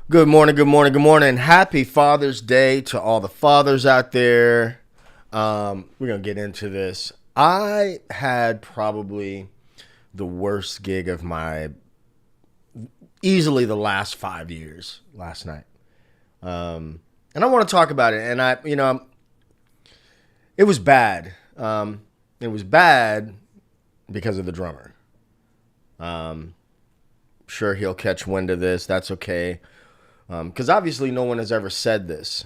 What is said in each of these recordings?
Good morning, good morning, good morning. Happy Father's Day to all the fathers out there. We're going to get into this. I had probably the worst gig of easily the last 5 years last night. And I want to talk about it. And it was bad. It was bad because of the drummer. Sure, he'll catch wind of this. That's okay. Because obviously no one has ever said this.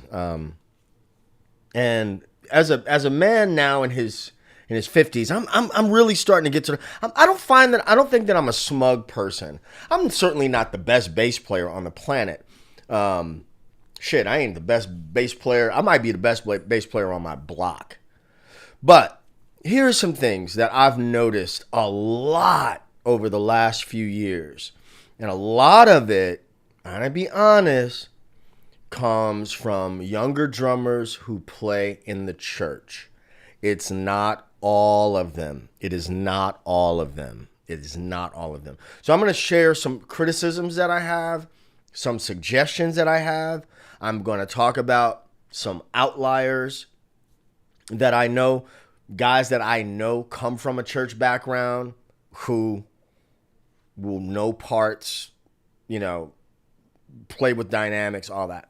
And as a man now in his 50s, I'm really starting to get to. I don't think that I'm a smug person. I'm certainly not the best bass player on the planet. Shit, I ain't the best bass player. I might be the best bass player on my block. But here are some things that I've noticed a lot over the last few years, and a lot of it, I'm gonna be honest, comes from younger drummers who play in the church. It's not all of them. It is not all of them. It is not all of them. So I'm going to share some criticisms that I have, some suggestions that I have. I'm going to talk about some outliers that I know, guys that I know come from a church background who will know parts, play with dynamics, all that.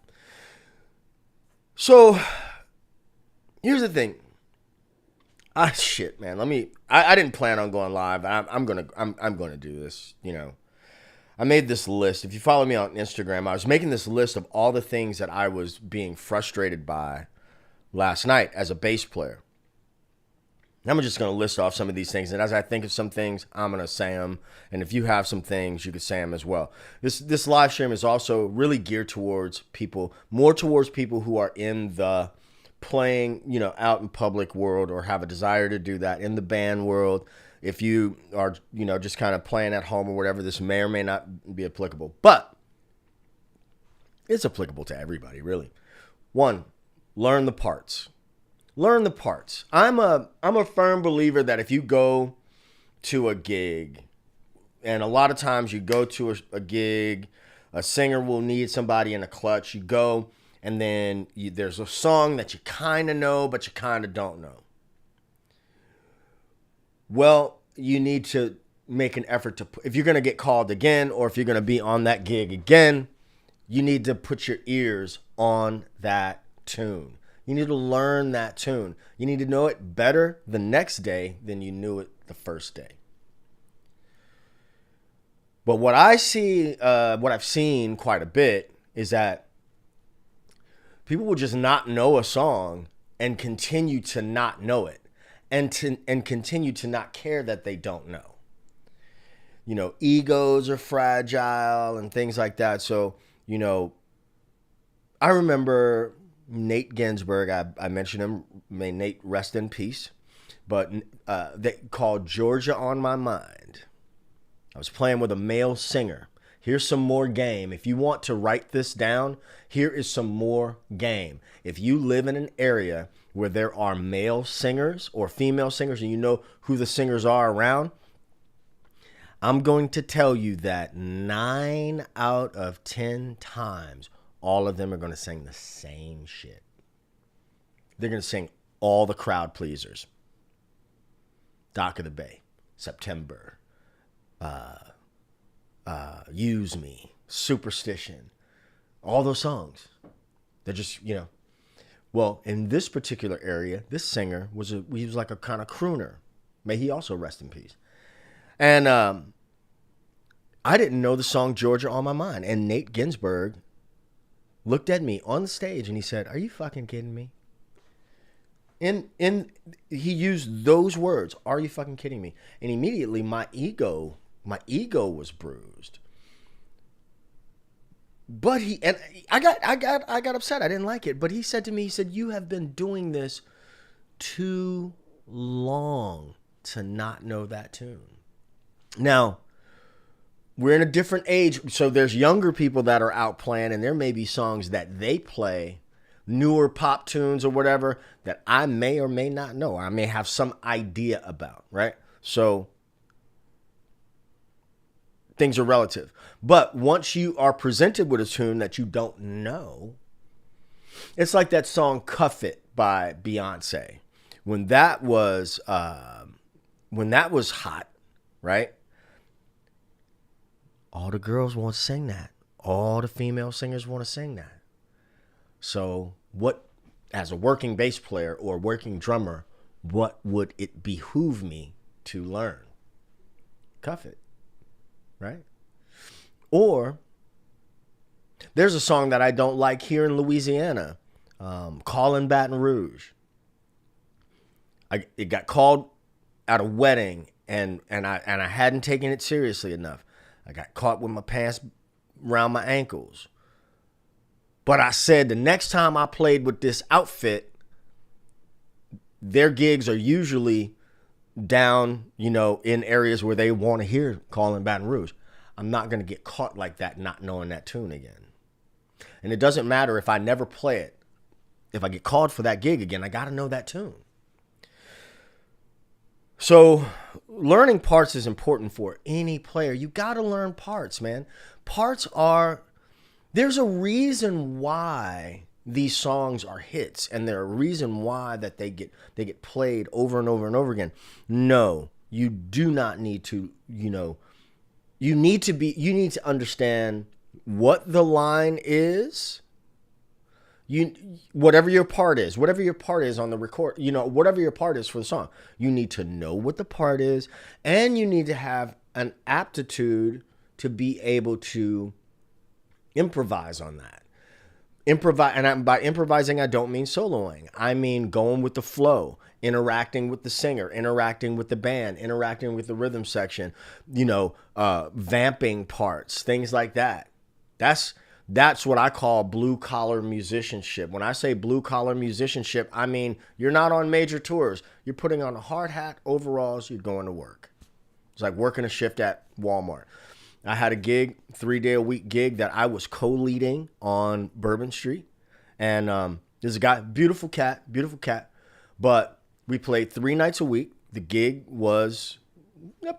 So here's the thing. Shit, man. I didn't plan on going live. I'm gonna do this. I made this list. If you follow me on Instagram, I was making this list of all the things that I was being frustrated by last night as a bass player. I'm just going to list off some of these things. And as I think of some things, I'm going to say them. And if you have some things, you could say them as well. This live stream is also really geared towards people, more towards people who are in the playing, out in public world or have a desire to do that in the band world. If you are, just kind of playing at home or whatever, this may or may not be applicable. But it's applicable to everybody, really. One, learn the parts. Learn the parts. I'm a firm believer that if you go to a gig, and a lot of times you go to a gig, a singer will need somebody in a clutch. You go, and then there's a song that you kind of know, but you kind of don't know. Well, you need to make an effort to, if you're going to get called again, or if you're going to be on that gig again, you need to put your ears on that tune. You need to learn that tune. You need to know it better the next day than you knew it the first day. But what I've seen quite a bit is that people will just not know a song and continue to not know it, and continue to not care that they don't know. Egos are fragile and things like that. So, I remember Nate Ginsburg, I mentioned him, may Nate rest in peace, but they called Georgia on My Mind. I was playing with a male singer. Here's some more game. If you want to write this down, here is some more game. If you live in an area where there are male singers or female singers and you know who the singers are around, I'm going to tell you that 9 out of 10 times, all of them are going to sing the same shit. They're going to sing all the crowd pleasers. Dock of the Bay, September, Use Me, Superstition, all those songs. They're just, Well, in this particular area, this singer he was like a kind of crooner. May he also rest in peace. And I didn't know the song Georgia on My Mind. And Nate Ginsburg looked at me on the stage and he said, "Are you fucking kidding me?" And he used those words, "Are you fucking kidding me?" And immediately my ego was bruised. But I got upset. I didn't like it. But he said to me, "You have been doing this too long to not know that tune." Now, we're in a different age, so there's younger people that are out playing, and there may be songs that they play, newer pop tunes or whatever, that I may or may not know. I may have some idea about, right? So things are relative. But once you are presented with a tune that you don't know, it's like that song "Cuff It" by Beyonce. When that was hot, right? All the girls want to sing that. All the female singers want to sing that. So what, as a working bass player or working drummer, what would it behoove me to learn? Cuff It, right? Or there's a song that I don't like here in Louisiana, Callin' Baton Rouge. It got called at a wedding, and I hadn't taken it seriously enough. I got caught with my pants around my ankles. But I said the next time I played with this outfit, their gigs are usually down, in areas where they want to hear Callin' Baton Rouge. I'm not going to get caught like that not knowing that tune again. And it doesn't matter if I never play it. If I get called for that gig again, I got to know that tune. So learning parts is important for any player. You got to learn parts, man. There's a reason why these songs are hits, and there's a reason why that they get played over and over and over again. No, you do not need to, you need to understand what the line is. Whatever your part is on the record, whatever your part is for the song, you need to know what the part is, and you need to have an aptitude to be able to improvise on that. By improvising, I don't mean soloing. I mean going with the flow, interacting with the singer, interacting with the band, interacting with the rhythm section, vamping parts, things like that. That's what I call blue-collar musicianship. When I say blue-collar musicianship, I mean you're not on major tours. You're putting on a hard hat, overalls, you're going to work. It's like working a shift at Walmart. I had a gig, 3-day-a-week gig that I was co-leading on Bourbon Street. And there's a guy, beautiful cat, but we played 3 nights a week. The gig was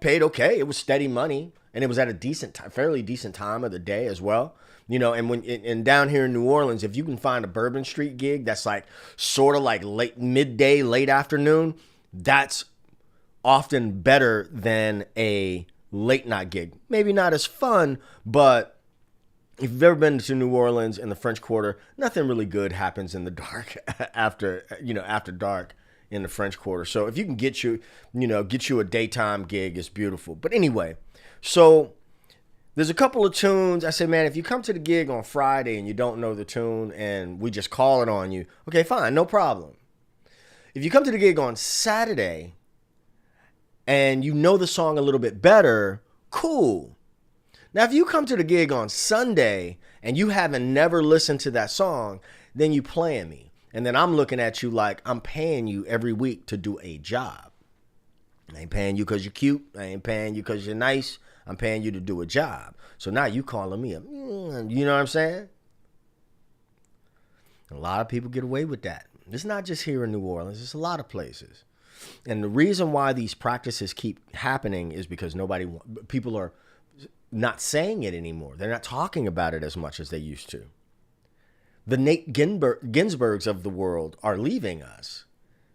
paid okay. It was steady money, and it was at a fairly decent time of the day as well. And down here in New Orleans, if you can find a Bourbon Street gig that's like sort of like midday, late afternoon, that's often better than a late night gig. Maybe not as fun, but if you've ever been to New Orleans in the French Quarter, nothing really good happens in the dark after dark in the French Quarter. So if you can get you a daytime gig, it's beautiful. But anyway, so there's a couple of tunes. I said, man, if you come to the gig on Friday and you don't know the tune and we just call it on you, okay, fine, no problem. If you come to the gig on Saturday and you know the song a little bit better, cool. Now, if you come to the gig on Sunday and you haven't never listened to that song, then you playing me. And then I'm looking at you like I'm paying you every week to do a job. I ain't paying you because you're cute. I ain't paying you because you're nice. I'm paying you to do a job. So now you calling me up. You know what I'm saying? A lot of people get away with that. It's not just here in New Orleans. It's a lot of places. And the reason why these practices keep happening is because people are not saying it anymore. They're not talking about it as much as they used to. The Nate Ginsbergs of the world are leaving us,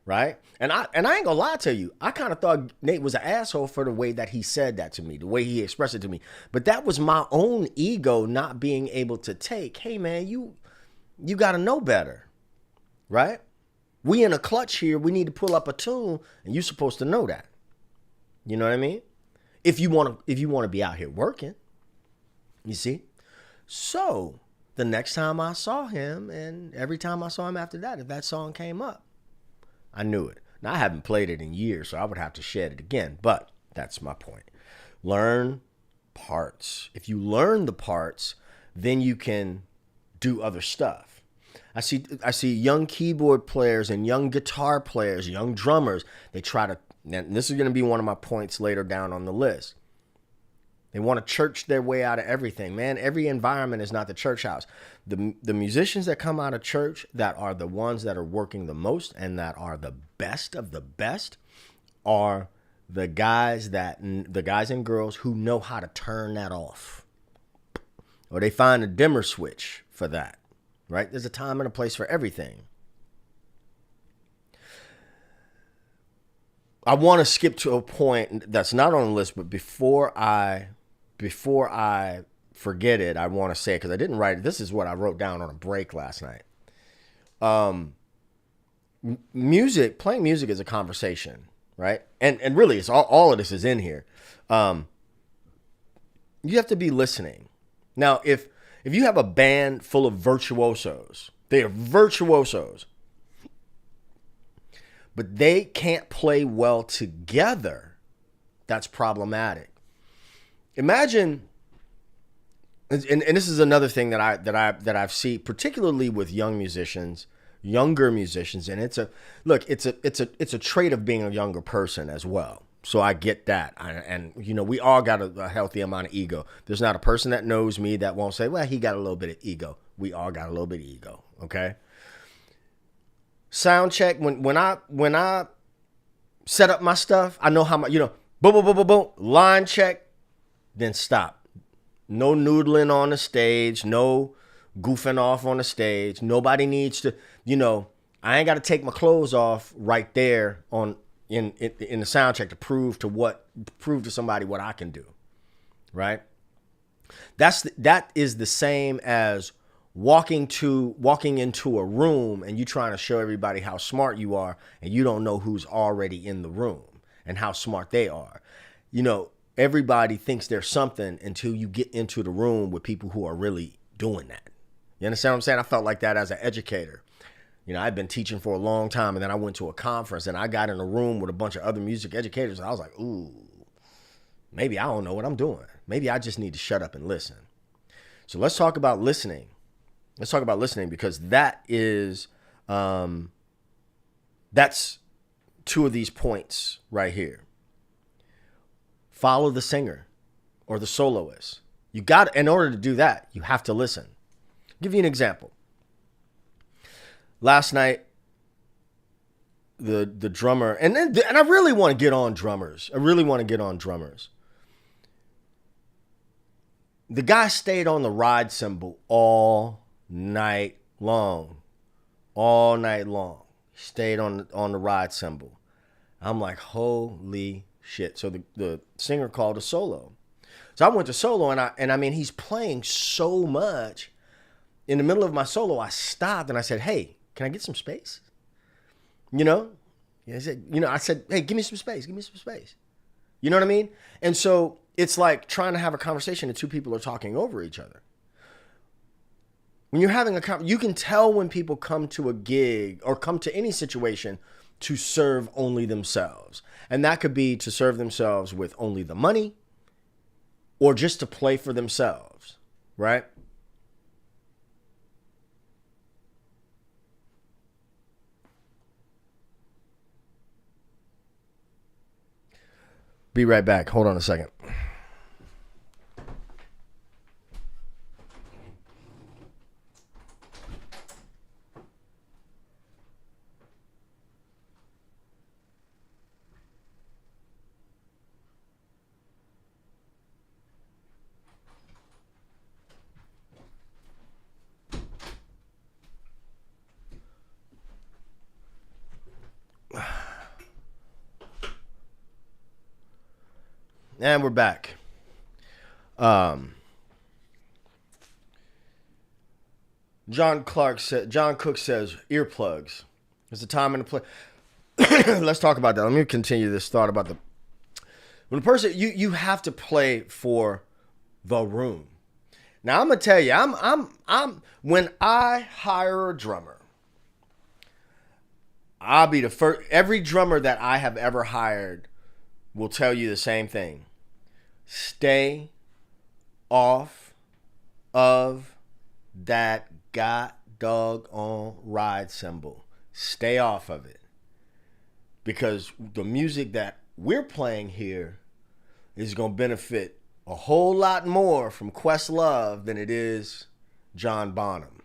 right? And I ain't gonna lie to you. I kind of thought Nate was an asshole for the way that he said that to me, the way he expressed it to me. But that was my own ego not being able to take, hey man, you got to know better, right? We in a clutch here. We need to pull up a tune, and you're supposed to know that. You know what I mean? If you want to be out here working, you see. So the next time I saw him, and every time I saw him after that, if that song came up, I knew it. Now I haven't played it in years, so I would have to shed it again. But that's my point. Learn parts. If you learn the parts, then you can do other stuff. I see young keyboard players and young guitar players, young drummers. They try to, and this is going to be one of my points later down on the list. They want to church their way out of everything. Man, every environment is not the church house. The musicians that come out of church that are the ones that are working the most and that are the best of the best are the guys and girls who know how to turn that off, or they find a dimmer switch for that, right? There's a time and a place for everything. I want to skip to a point that's not on the list, but before I forget it, I want to say it because I didn't write it. This is what I wrote down on a break last night. Playing music is a conversation, right? And really, it's all of this is in here. You have to be listening. Now, if you have a band full of virtuosos, they are virtuosos, but they can't play well together, that's problematic. Imagine, and this is another thing that I've seen, particularly with younger musicians, and it's a trait of being a younger person as well. So I get that, and we all got a healthy amount of ego. There's not a person that knows me that won't say, well, he got a little bit of ego. We all got a little bit of ego, okay? Sound check, when I set up my stuff, I know how much, boom, boom, boom, boom, boom, line check, then stop. No noodling on the stage, no goofing off on the stage. Nobody needs to, I ain't got to take my clothes off right there in the sound check to prove to somebody what I can do, right? That is the same as walking into a room and you trying to show everybody how smart you are, and you don't know who's already in the room and how smart they are. Everybody thinks there's something until you get into the room with people who are really doing that. You understand what I'm saying? I felt like that as an educator. I'd been teaching for a long time, and then I went to a conference and I got in a room with a bunch of other music educators, and I was like, ooh, maybe I don't know what I'm doing. Maybe I just need to shut up and listen. So let's talk about listening. Let's talk about listening, because that is, that's two of these points right here. Follow the singer or the soloist. In order to do that, you have to listen. I'll give you an example. Last night, the drummer, and I really want to get on drummers. The guy stayed on the ride cymbal all night long. He stayed on the ride cymbal. I'm like, holy shit. So the singer called a solo. So I went to solo, and I mean, he's playing so much. In the middle of my solo, I stopped and I said, hey, can I get some space? I said, hey, give me some space. You know what I mean? And so it's like trying to have a conversation and two people are talking over each other. When you're having you can tell when people come to a gig or come to any situation to serve only themselves. And that could be to serve themselves with only the money, or just to play for themselves, right? Be right back. Hold on a second. And we're back. John Cook says earplugs. There's a time and a place. Let's talk about that. Let me continue this thought about when a person you have to play for the room. Now I'm gonna tell you, I'm when I hire a drummer, I'll be the first. Every drummer that I have ever hired will tell you the same thing. Stay off of that doggone ride cymbal. Stay off of it. Because the music that we're playing here is going to benefit a whole lot more from Questlove than it is John Bonham.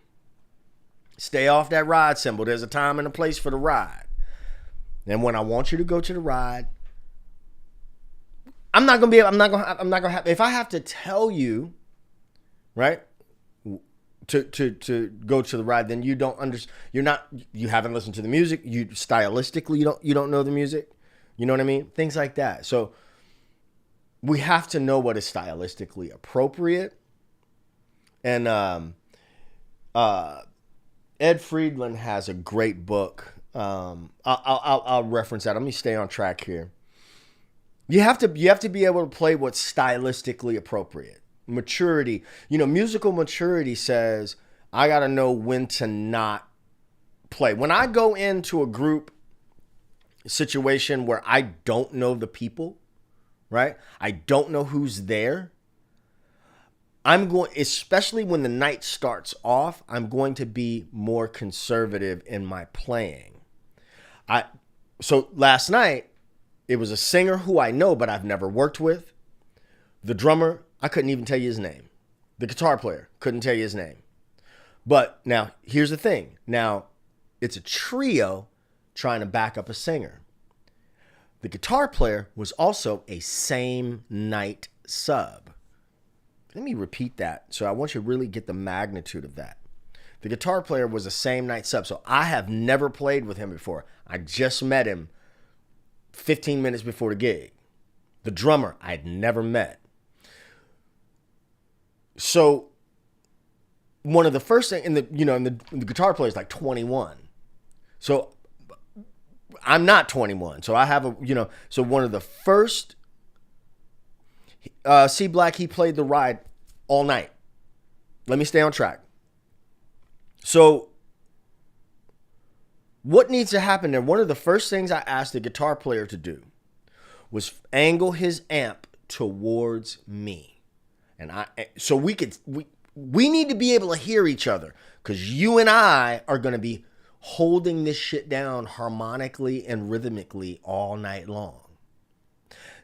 Stay off that ride cymbal. There's a time and a place for the ride. And when I want you to go to the ride, I'm not gonna be. I'm not gonna have. If I have to tell you, right, to go to the ride, then you don't understand. You haven't listened to the music. You stylistically, you don't know the music. You know what I mean? Things like that. So we have to know what is stylistically appropriate. And Ed Friedland has a great book. I'll reference that. Let me stay on track here. You have to be able to play what's stylistically appropriate. Maturity, musical maturity says I got to know when to not play. When I go into a group situation where I don't know the people, right? I don't know who's there. I'm going, especially when the night starts off, I'm going to be more conservative in my playing. So last night, it was a singer who I know, but I've never worked with. The drummer, I couldn't even tell you his name. The guitar player, couldn't tell you his name. But now, here's the thing. Now, it's a trio trying to back up a singer. The guitar player was also a same night sub. Let me repeat that. So I want you to really get the magnitude of that. The guitar player was a same night sub. So I have never played with him before. I just met him 15 minutes before the gig. The drummer I'd never met. So one of the first things the guitar player is like 21. So I'm not 21. So I have so one of the first C Black, he played the ride all night. Let me stay on track. So what needs to happen there? One of the first things I asked the guitar player to do was angle his amp towards me. And we need to be able to hear each other, because you and I are going to be holding this shit down harmonically and rhythmically all night long.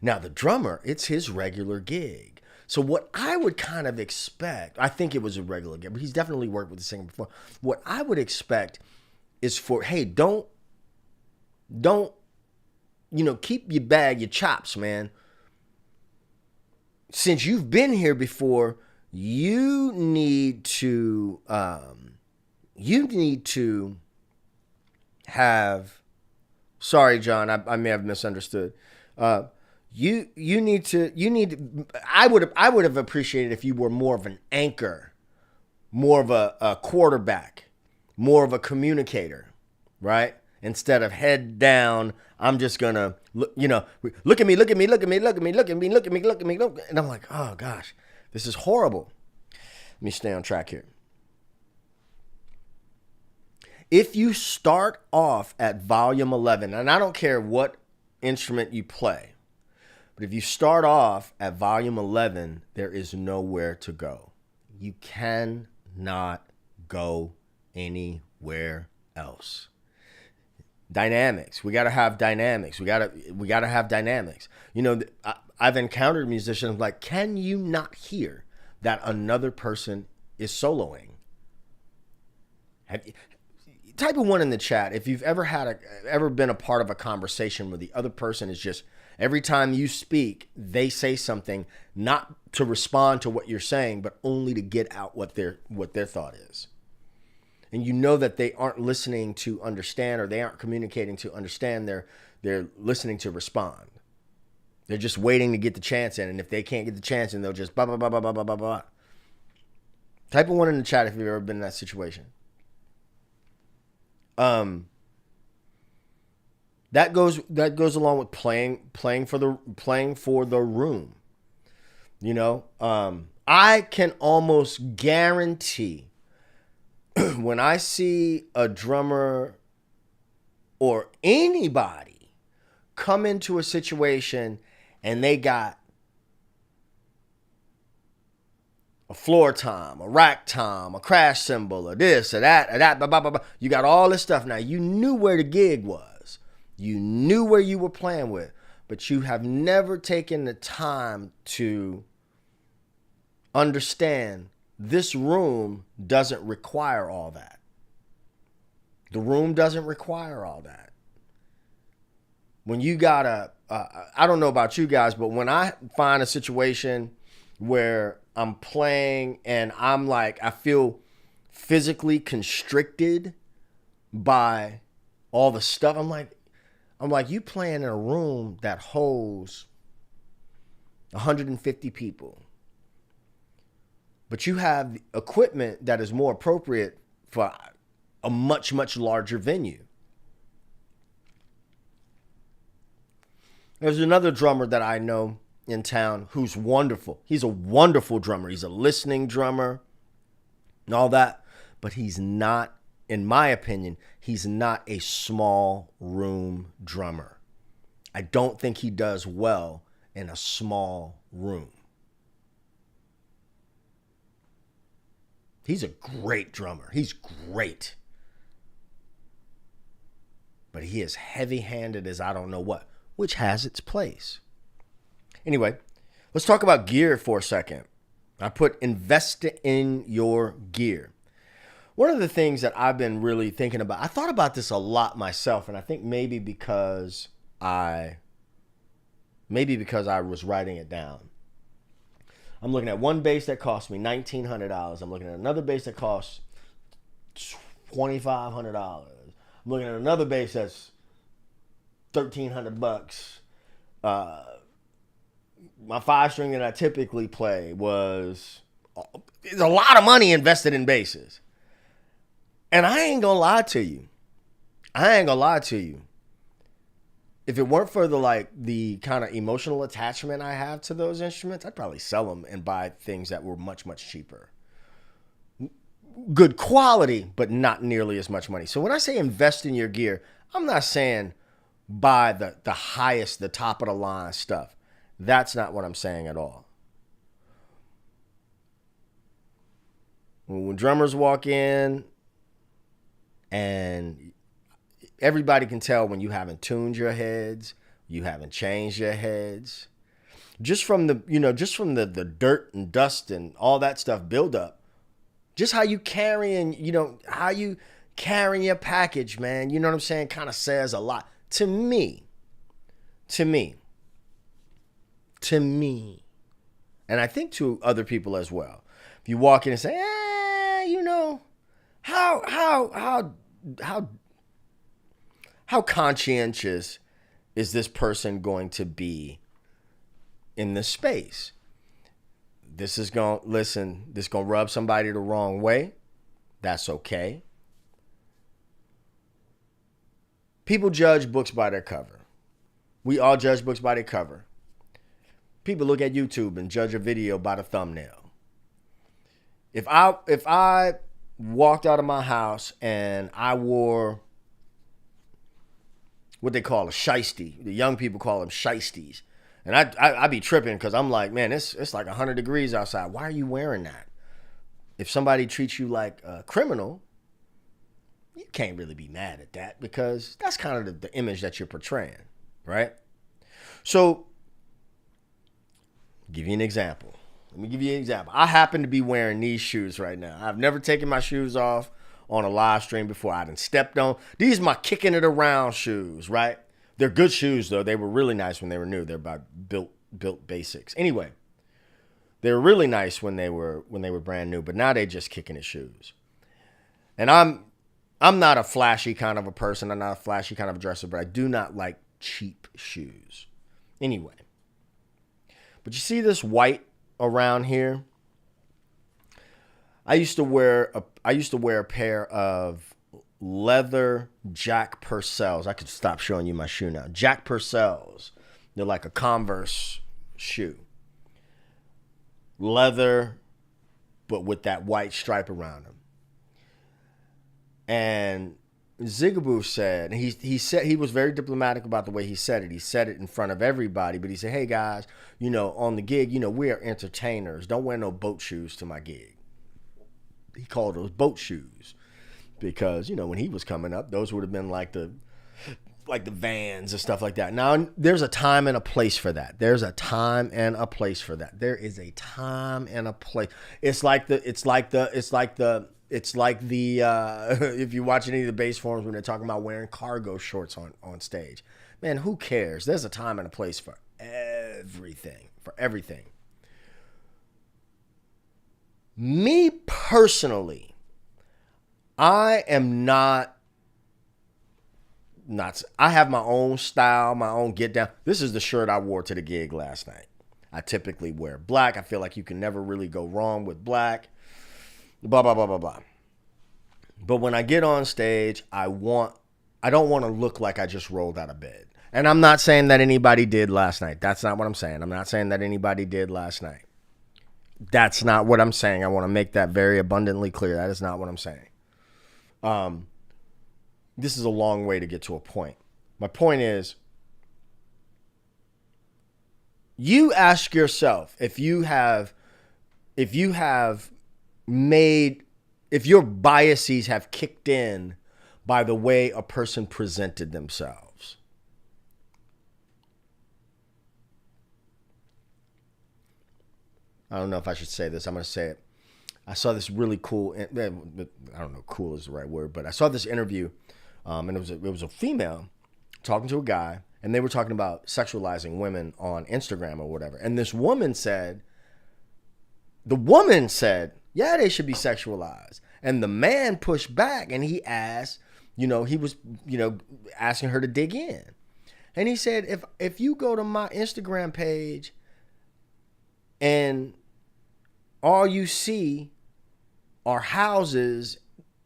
Now, the drummer, it's his regular gig. So what I would kind of expect, I think it was a regular gig, but he's definitely worked with the singer before. What I would expect is for, hey, don't, keep your chops, man. Since you've been here before, you need to have, sorry, John, I may have misunderstood. You need to, I would have appreciated if you were more of an anchor, more of a quarterback, more of a communicator, right? Instead of head down, I'm just gonna look at me. And I'm like, oh gosh, this is horrible. Let me stay on track here. If you start off at volume 11, and I don't care what instrument you play, but if you start off at volume 11, there is nowhere to go. You cannot go anywhere else. Dynamics. We got to have dynamics. We got to have dynamics. I've encountered musicians like, can you not hear that another person is soloing? Type a 1 in the chat if you've ever been a part of a conversation where the other person is just, every time you speak, they say something not to respond to what you're saying, but only to get out what their thought is. And you know that they aren't listening to understand, or they aren't communicating to understand. They're listening to respond. They're just waiting to get the chance in, and if they can't get the chance in, they'll just blah blah blah blah blah blah blah blah. Type a 1 in the chat if you've ever been in that situation. That goes along with playing for the room. I can almost guarantee when I see a drummer or anybody come into a situation and they got a floor tom, a rack tom, a crash cymbal, or this, or that, blah, blah, blah, blah. You got all this stuff. Now, you knew where the gig was. You knew where you were playing with, but you have never taken the time to understand this room doesn't require all that. The room doesn't require all that. When you got I don't know about you guys, but when I find a situation where I'm playing and I'm like, I feel physically constricted by all the stuff, I'm like, you playing in a room that holds 150 people, but you have equipment that is more appropriate for a much, much larger venue. There's another drummer that I know in town who's wonderful. He's a wonderful drummer. He's a listening drummer and all that, but he's not, in my opinion, he's not a small room drummer. I don't think he does well in a small room. He's a great drummer. He's great. But he is heavy-handed as I don't know what, which has its place. Anyway, let's talk about gear for a second. I put invest in your gear. One of the things that I've been really thinking about, I thought about this a lot myself, and I think maybe because I was writing it down. I'm looking at one bass that cost me $1,900. I'm looking at another bass that costs $2,500. I'm looking at another bass that's $1,300. My 5-string that I typically play there's a lot of money invested in basses. And I ain't gonna lie to you. If it weren't for the kind of emotional attachment I have to those instruments, I'd probably sell them and buy things that were much, much cheaper. Good quality, but not nearly as much money. So when I say invest in your gear, I'm not saying buy the highest, the top of the line stuff. That's not what I'm saying at all. When drummers walk in, and everybody can tell when you haven't tuned your heads, you haven't changed your heads. Just from the dirt and dust and all that stuff build up. Just how you carrying your package, man. You know what I'm saying? Kind of says a lot to me. And I think to other people as well. If you walk in and say, how conscientious is this person going to be in this space? This is going to rub somebody the wrong way. That's okay. People judge books by their cover. We all judge books by their cover. People look at YouTube and judge a video by the thumbnail. If I walked out of my house and I wore what they call a shiesty, the young people call them shiesties, and I'd be tripping because I'm like, man, it's like 100 degrees outside. Why are you wearing that? If somebody treats you like a criminal, you can't really be mad at that because that's kind of the image that you're portraying, right? So, give you an example. Let me give you an example. I happen to be wearing these shoes right now. I've never taken my shoes off on a live stream before. I done stepped on. These are my kicking it around shoes, right? They're good shoes, though. They were really nice when they were new. They're by Built Basics. Anyway, they were really nice when they were brand new, but now they just kicking it shoes. And I'm not a flashy kind of a person. I'm not a flashy kind of a dresser, but I do not like cheap shoes. Anyway, but you see this white around here? I used to wear a pair of leather Jack Purcells. I could stop showing you my shoe now. Jack Purcells. They're like a Converse shoe. Leather, but with that white stripe around them. And Zigaboo said, he was very diplomatic about the way he said it. He said it in front of everybody, but he said, hey guys, on the gig, we are entertainers. Don't wear no boat shoes to my gig. He called those boat shoes because, when he was coming up, those would have been like the Vans and stuff like that. Now, there's a time and a place for that. There is a time and a place. It's like if you watch any of the bass forums when they're talking about wearing cargo shorts on stage. Man, who cares? There's a time and a place for everything. For everything. Me personally, I am not. I have my own style, my own get down. This is the shirt I wore to the gig last night. I typically wear black. I feel like you can never really go wrong with black. Blah, blah, blah, blah, blah. But when I get on stage, I don't want to look like I just rolled out of bed. And I'm not saying that anybody did last night. That's not what I'm saying. I'm not saying that anybody did last night. That's not what I'm saying. I want to make that very abundantly clear. That is not what I'm saying. This is a long way to get to a point. My point is, you ask yourself if your biases have kicked in by the way a person presented themselves. I don't know if I should say this. I'm going to say it. I saw this really cool, I don't know, cool is the right word, but I saw this interview, and it was a female talking to a guy, and they were talking about sexualizing women on Instagram or whatever. And this woman said, yeah, they should be sexualized. And the man pushed back, and he asked, he was, asking her to dig in. And he said, if you go to my Instagram page and all you see are houses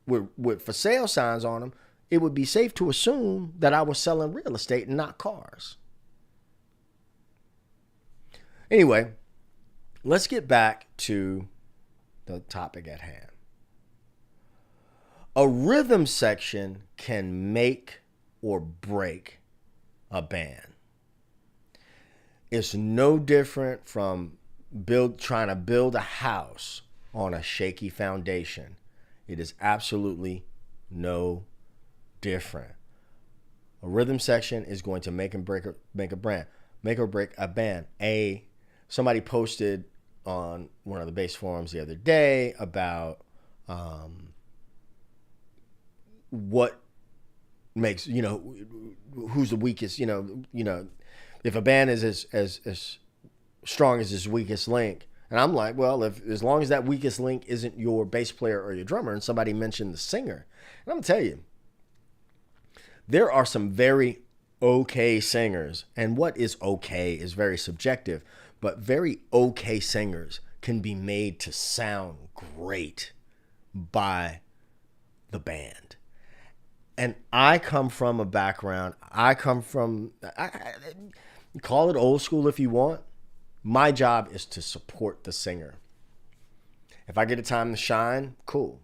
with for sale signs on them, it would be safe to assume that I was selling real estate and not cars. Anyway, let's get back to the topic at hand. A rhythm section can make or break a band. It's no different from trying to build a house on a shaky foundation. It is absolutely no different. A rhythm section is going to make or break a band. Somebody posted on one of the bass forums the other day about what makes, who's the weakest, if a band is as strong as its weakest link. And I'm like, well, as long as that weakest link isn't your bass player or your drummer, and somebody mentioned the singer. And I'm going to tell you, there are some very okay singers, and what is okay is very subjective, but very okay singers can be made to sound great by the band. And I come from a background, call it old school if you want. My job is to support the singer. If I get a time to shine, cool.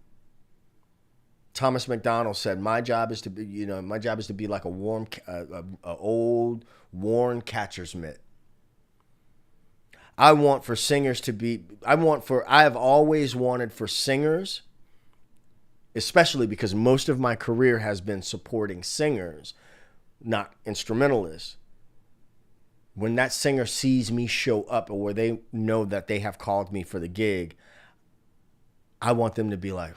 Thomas McDonald said, my job is to be like a old worn catcher's mitt. I have always wanted for singers, especially because most of my career has been supporting singers, not instrumentalists. When that singer sees me show up, or where they know that they have called me for the gig, I want them to be like,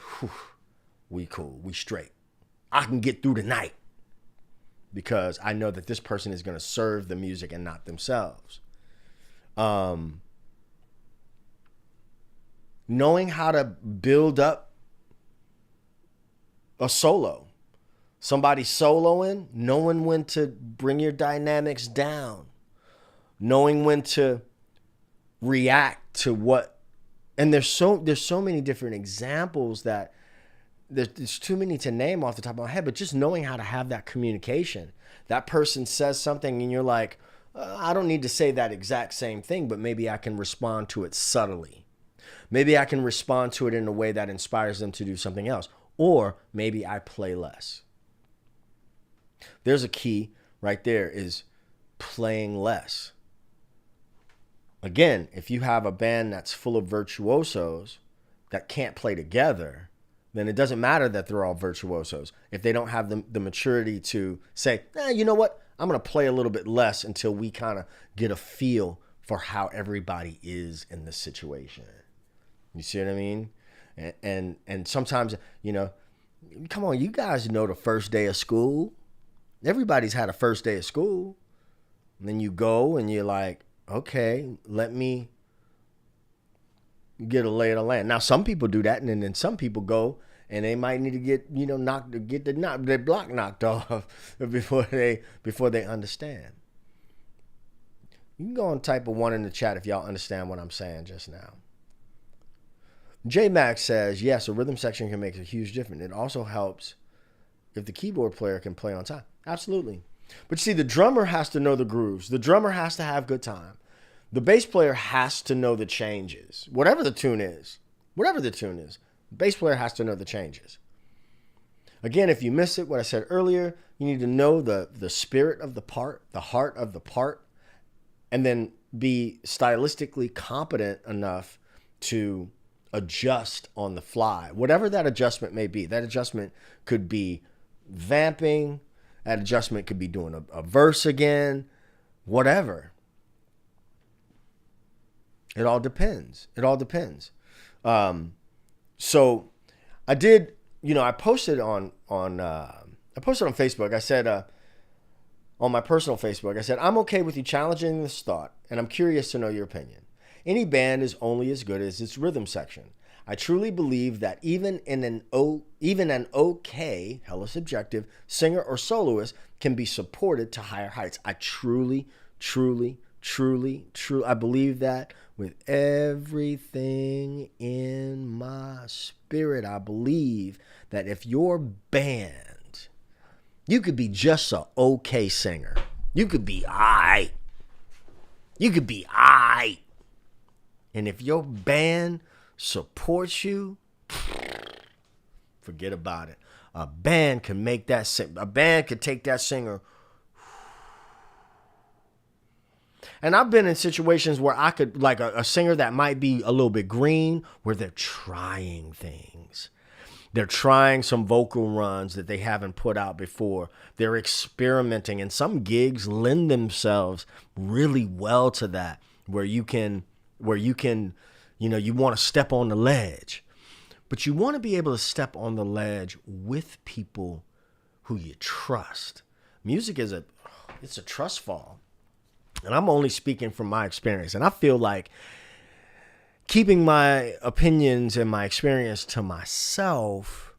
we cool, we straight. I can get through the night because I know that this person is going to serve the music and not themselves. Knowing how to build up a solo. Somebody soloing, knowing when to bring your dynamics down. Knowing when to react to what, and there's so many different examples that there's too many to name off the top of my head, but just knowing how to have that communication. That person says something and you're like, I don't need to say that exact same thing, but maybe I can respond to it subtly. Maybe I can respond to it in a way that inspires them to do something else. Or maybe I play less. There's a key right there, is playing less. Again, if you have a band that's full of virtuosos that can't play together, then it doesn't matter that they're all virtuosos. If they don't have the maturity to say, you know what? I'm going to play a little bit less until we kind of get a feel for how everybody is in the situation. You see what I mean? And sometimes, come on, you guys know the first day of school. Everybody's had a first day of school. And then you go and you're like, okay, let me get a lay of the land. Now, some people do that, and then some people go and they might need to get, their block knocked off before they understand. You can go and type a 1 in the chat if y'all understand what I'm saying just now. J Max says, yes, a rhythm section can make a huge difference. It also helps if the keyboard player can play on time. Absolutely. But see, the drummer has to know the grooves. The drummer has to have good time. The bass player has to know the changes. Whatever the tune is, the bass player has to know the changes. Again, if you miss it, what I said earlier, you need to know the spirit of the part, the heart of the part, and then be stylistically competent enough to adjust on the fly. Whatever that adjustment may be. That adjustment could be vamping. That adjustment could be doing a verse again. Whatever. It all depends. So I did, I posted on Facebook. I said, on my personal Facebook, I said, I'm okay with you challenging this thought, and I'm curious to know your opinion. Any band is only as good as its rhythm section. I truly believe that even an okay, hella subjective, singer or soloist can be supported to higher heights. I truly, I believe that with everything in my spirit. I believe that if your band, you could be just a okay singer. You could be aight. And if your band supports you, forget about it. A band can make that a band could take that singer. And I've been in situations where I could, like a singer that might be a little bit green, where they're trying things. They're trying some vocal runs that they haven't put out before. They're experimenting, and some gigs lend themselves really well to that, where you can, you want to step on the ledge, but you want to be able to step on the ledge with people who you trust. Music is it's a trust fall. And I'm only speaking from my experience. And I feel like keeping my opinions and my experience to myself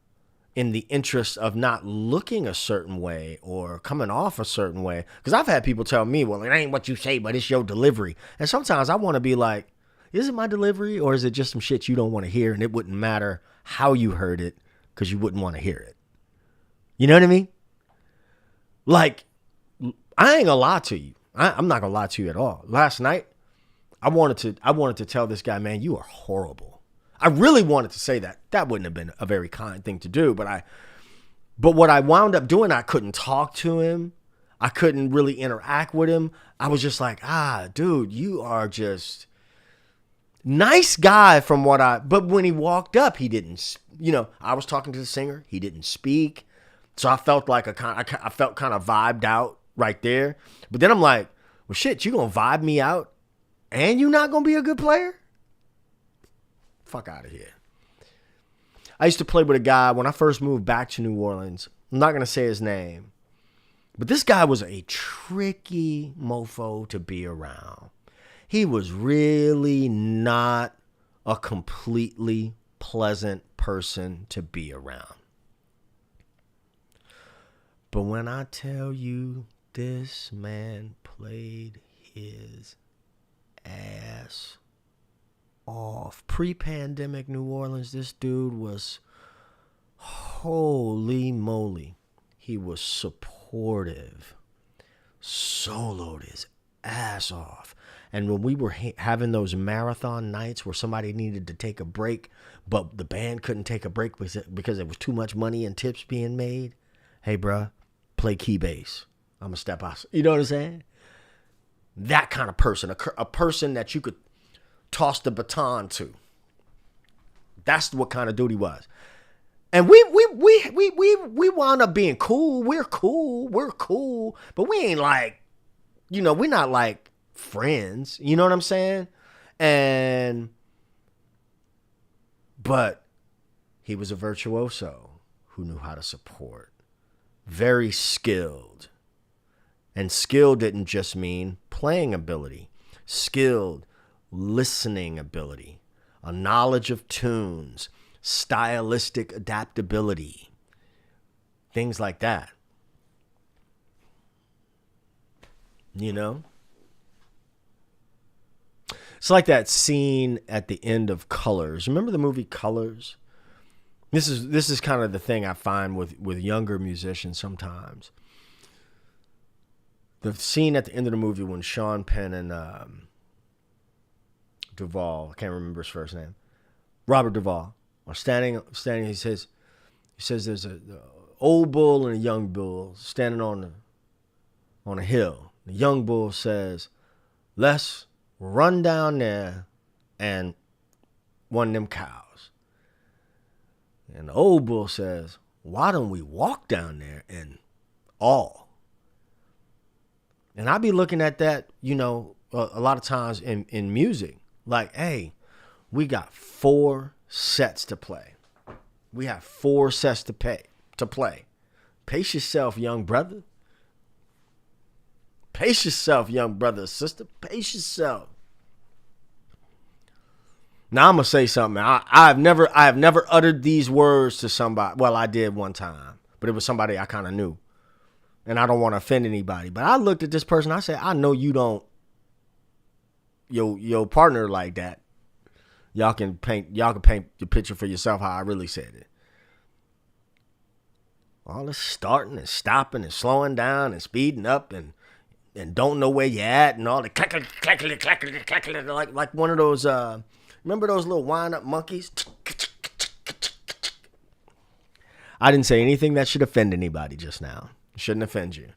in the interest of not looking a certain way or coming off a certain way. Because I've had people tell me, well, it ain't what you say, but it's your delivery. And sometimes I want to be like, is it my delivery or is it just some shit you don't want to hear and it wouldn't matter how you heard it because you wouldn't want to hear it? You know what I mean? Like, I ain't gonna lie to you. I'm not gonna lie to you at all. Last night, I wanted to tell this guy, man, you are horrible. I really wanted to say that. That wouldn't have been a very kind thing to do, but what I wound up doing, I couldn't talk to him. I couldn't really interact with him. I was just like, dude, you are just nice guy but when he walked up, he didn't, I was talking to the singer. He didn't speak. So I felt like I felt kind of vibed out right there. But then I'm like, well, shit, you gonna vibe me out and you not gonna be a good player? Fuck out of here. I used to play with a guy when I first moved back to New Orleans. I'm not gonna say his name, but this guy was a tricky mofo to be around. He was really not a completely pleasant person to be around. But when I tell you this man played his ass off. Pre-pandemic New Orleans, this dude was, holy moly, he was supportive. Soloed his ass off. And when we were having those marathon nights where somebody needed to take a break, but the band couldn't take a break because there was too much money and tips being made, hey, bruh, play key bass. I'm going to step out. You know what I'm saying? That kind of person, a person that you could toss the baton to. That's what kind of dude he was. And we wound up being cool. We're cool. But we ain't like, we're not like friends. You know what I'm saying? But he was a virtuoso who knew how to support. Very skilled And skill didn't just mean playing ability. Skilled listening ability, a knowledge of tunes, stylistic adaptability, things like that. You know? It's like that scene at the end of Colors. Remember the movie Colors? This is kind of the thing I find with younger musicians sometimes. The scene at the end of the movie when Sean Penn and Duvall, I can't remember his first name, Robert Duvall, are standing. He says there's a old bull and a young bull standing on a hill. The young bull says, "Let's run down there and one of them cows." And the old bull says, "Why don't we walk down there and all?" And I be looking at that, a lot of times in music, like, hey, we got 4 sets to play. We have 4 sets to play. Pace yourself, young brother. Pace yourself, young brother or sister. Pace yourself. Now I'm gonna say something. I have never uttered these words to somebody. Well, I did one time, but it was somebody I kind of knew, and I don't want to offend anybody. But I looked at this person. I said, I know you don't. Your partner like that. Y'all can paint the picture for yourself how I really said it. All this starting and stopping and slowing down and speeding up and don't know where you're at and all the clackety, like one of those, remember those little wind-up monkeys? I didn't say anything that should offend anybody just now. It shouldn't offend you.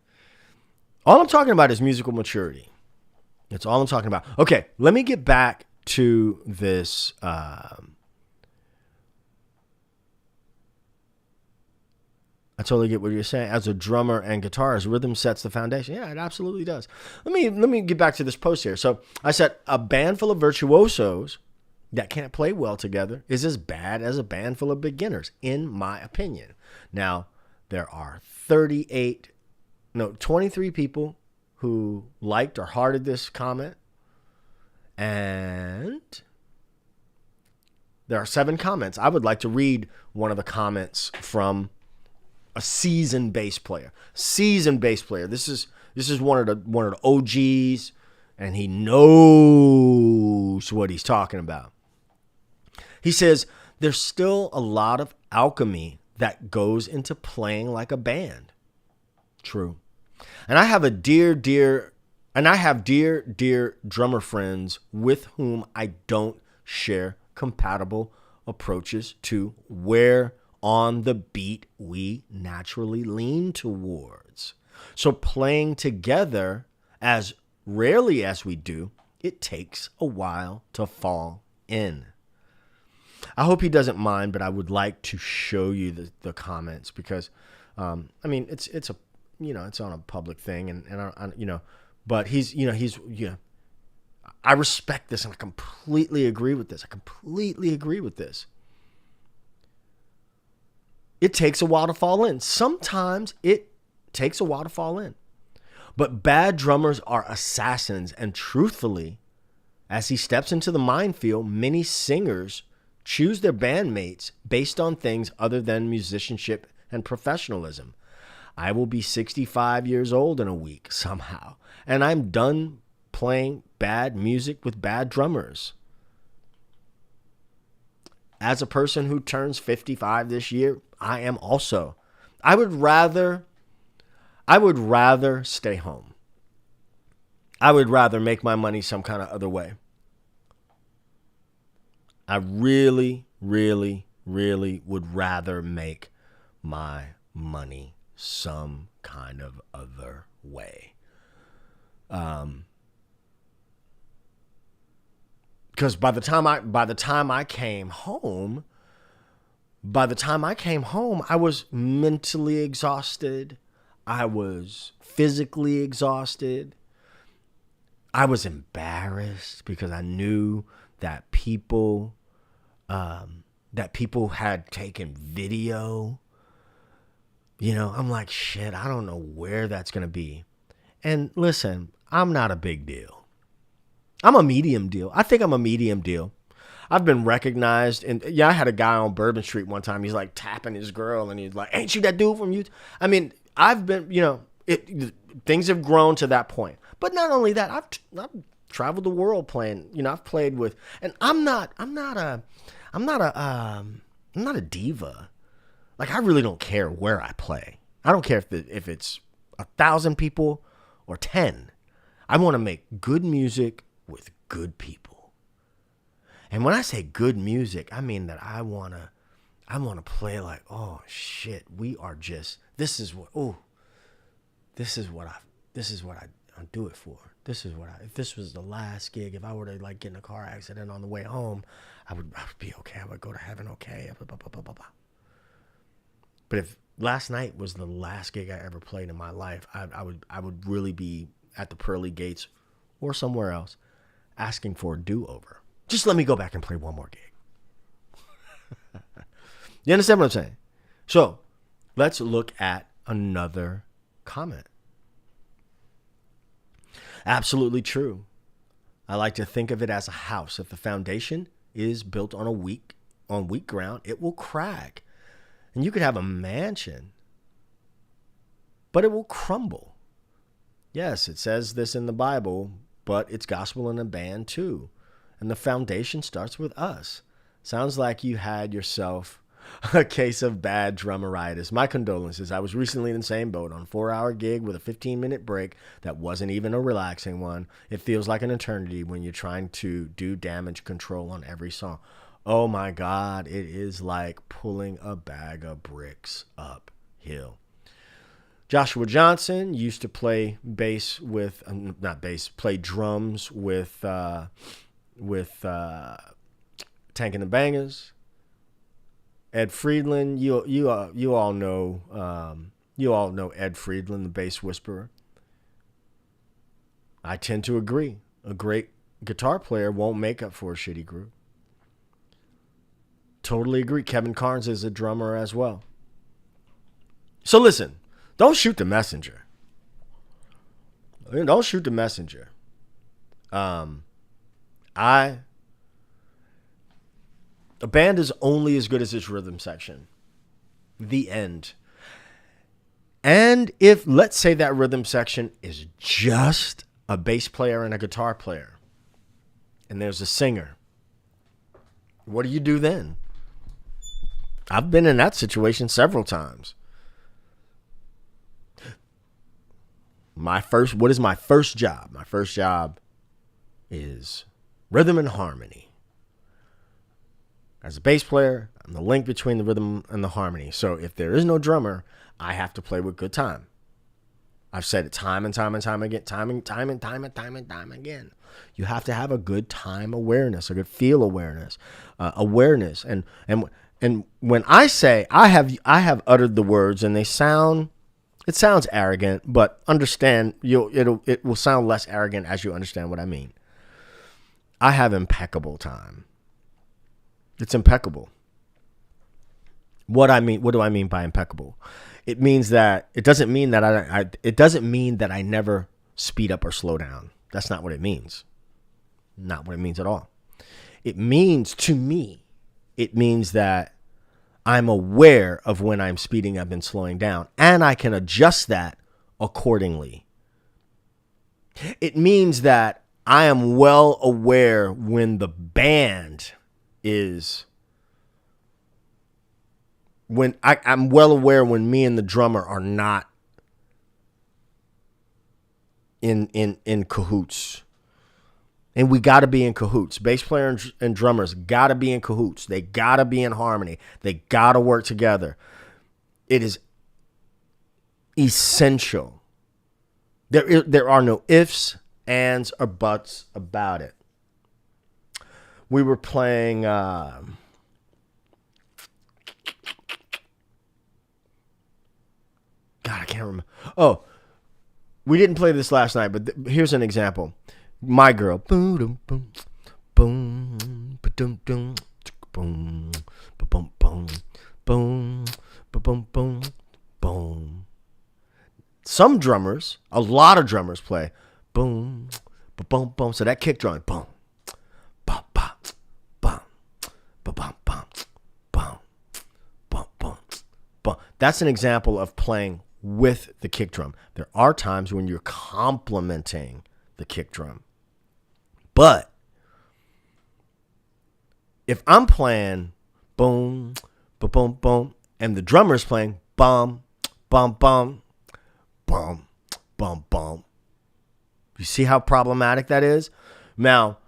All I'm talking about is musical maturity. That's all I'm talking about. Okay, let me get back to this. I totally get what you're saying. As a drummer and guitarist, rhythm sets the foundation. Yeah, it absolutely does. Let me get back to this post here. So I said a band full of virtuosos that can't play well together is as bad as a band full of beginners, in my opinion. Now, there are 23 people who liked or hearted this comment. And there are 7 comments. I would like to read one of the comments from a seasoned bass player. This is one of the OGs, and he knows what he's talking about. He says there's still a lot of alchemy that goes into playing like a band. True. And I have dear drummer friends with whom I don't share compatible approaches to where on the beat we naturally lean towards. So playing together, as rarely as we do, it takes a while to fall in. I hope he doesn't mind, but I would like to show you the comments because, it's on a public thing, and but I respect this, and I completely agree with this. It takes a while to fall in. Sometimes it takes a while to fall in. But bad drummers are assassins, and truthfully, as he steps into the minefield, many singers choose their bandmates based on things other than musicianship and professionalism. I will be 65 years old in a week somehow, and I'm done playing bad music with bad drummers. As a person who turns 55 this year, I am also. I would rather stay home. I would rather make my money some kind of other way. I really, really, really would rather make my money some kind of other way. Because by the time I came home, I was mentally exhausted. I was physically exhausted. I was embarrassed because I knew that people had taken video. I'm like, shit, I don't know where that's going to be. And listen, I'm not a big deal. I'm a medium deal. I think I'm a medium deal. I've been recognized. And yeah, I had a guy on Bourbon Street one time. He's like tapping his girl and he's like, ain't you that dude from you? I mean, I've been, things have grown to that point. But not only that, I've traveled the world playing. I've played with, and I'm not a diva. Like, I really don't care where I play. I don't care if it's 1,000 people or 10. I want to make good music with good people. And when I say good music, I mean that I want to play like, oh shit, this is what I do it for. If this was the last gig, if I were to like get in a car accident on the way home, I would be okay. I would go to heaven okay. Blah, blah, blah, blah, blah. But if last night was the last gig I ever played in my life, I would really be at the pearly gates or somewhere else asking for a do-over. Just let me go back and play one more gig. You understand what I'm saying? So let's look at another comment. Absolutely true. I like to think of it as a house. If the foundation is built on weak ground, it will crack. And you could have a mansion, but it will crumble. Yes, it says this in the Bible, but it's gospel in a band too. And the foundation starts with us. Sounds like you had yourself a case of bad drummeritis. My condolences. I was recently in the same boat on a 4-hour gig with a 15-minute break that wasn't even a relaxing one. It feels like an eternity when you're trying to do damage control on every song. Oh my God, it is like pulling a bag of bricks uphill. Joshua Johnson used to play bass with, play drums with Tank and the Bangers. Ed Friedland, you all know Ed Friedland, the bass whisperer. I tend to agree. A great guitar player won't make up for a shitty group. Totally agree. Kevin Carnes is a drummer as well. So listen, don't shoot the messenger. Don't shoot the messenger. A band is only as good as its rhythm section. The end. And if, let's say that rhythm section is just a bass player and a guitar player, and there's a singer, what do you do then? I've been in that situation several times. What is my first job? My first job is rhythm and harmony. As a bass player, I'm the link between the rhythm and the harmony. So if there is no drummer, I have to play with good time. I've said it time and time again. You have to have a good time awareness, a good feel awareness, And when I say I have uttered the words and it sounds arrogant, but understand it will sound less arrogant as you understand what I mean. I have impeccable time. It's impeccable. What do I mean by impeccable? It means that it doesn't mean that I never speed up or slow down. That's not what it means. Not what it means at all. It means that I'm aware of when I'm speeding up and slowing down, and I can adjust that accordingly. It means that I am well aware when the band I'm well aware when me and the drummer are not in cahoots. And we got to be in cahoots. Bass player and drummers got to be in cahoots. They got to be in harmony. They got to work together. It is essential. There are no ifs, ands, or buts about it. We were playing... God, I can't remember. Oh, we didn't play this last night, but here's an example. My Girl. Boom, boom, boom, boom, boom, boom, boom, boom, boom, boom, boom, boom. some drummers, a lot of drummers play boom, boom, boom. So that kick drum, boom, bum, bum, bum, bum, bum, bum, bum, bum, bum, bum. That's an example of playing with the kick drum. There are times when you're complementing the kick drum. But if I'm playing boom, boom, boom, boom, and the drummer's playing bum, bum, bum, bum, bum, bum, you see how problematic that is? Now,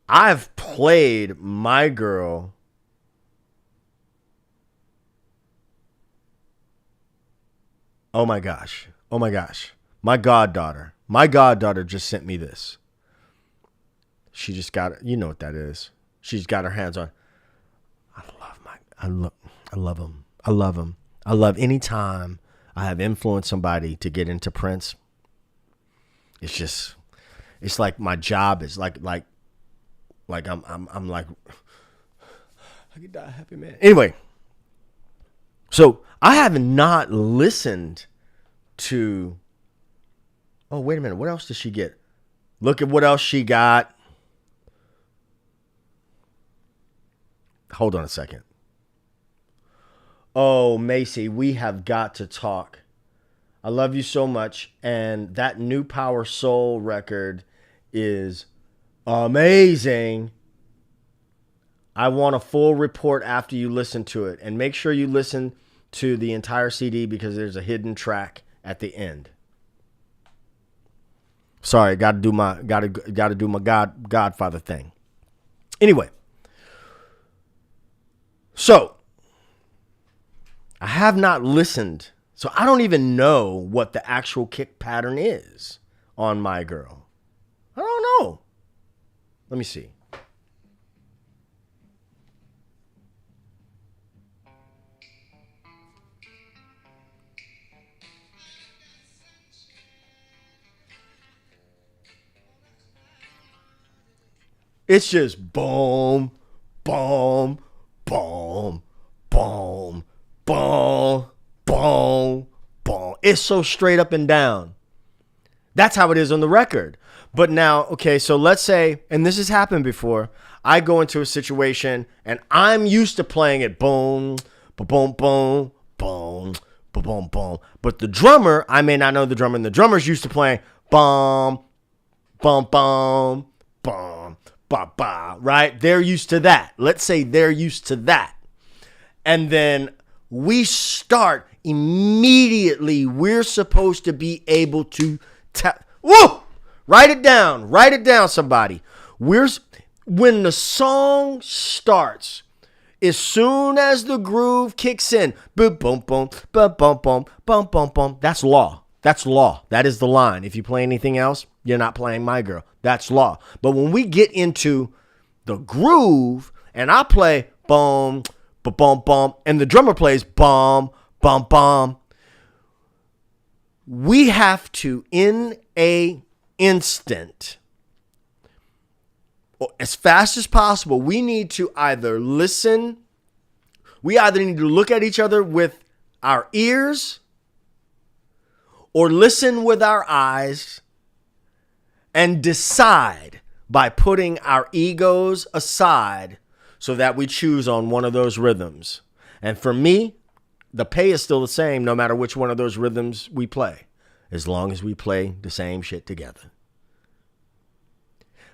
I've played my girl oh my gosh. My goddaughter just sent me this. She just got it. You know what that is. She's got her hands on. I love him. I love any time I have influenced somebody to get into Prince. It's like my job is like I'm like, I could die a happy man. Anyway, so I have not listened to, oh, wait a minute. What else did she get? Look at what else she got. Hold on a second. Oh, Macy, we have got to talk. I love you so much. And that new Power Soul record is amazing. I want a full report after you listen to it. And make sure you listen to the entire CD because there's a hidden track at the end. Sorry, got to do my Godfather thing. Anyway, so I have not listened, so I don't even know what the actual kick pattern is on My Girl. I don't know. Let me see. It's just boom, boom, boom, boom, boom, boom, boom. It's so straight up and down. That's how it is on the record. But now, okay, so let's say, and this has happened before, I go into a situation and I'm used to playing it boom, boom, boom, boom, boom, boom. But the drummer, I may not know the drummer, and the drummer's used to playing bum, bum, bum, bum, ba, ba, right? They're used to that. Let's say they're used to that. And then we start immediately. We're supposed to be able to whoa! Write it down, somebody. When the song starts, as soon as the groove kicks in, boom, boom, boom, boom, boom, boom, boom, boom, boom. That's law. That is the line. If you play anything else, you're not playing My Girl. That's law. But when we get into the groove and I play boom, boom, boom, and the drummer plays boom, boom, boom, we have to, in a instant, as fast as possible, we need to either listen, we either need to look at each other with our ears or listen with our eyes and decide by putting our egos aside so that we choose on one of those rhythms. And for me, the pay is still the same no matter which one of those rhythms we play, as long as we play the same shit together.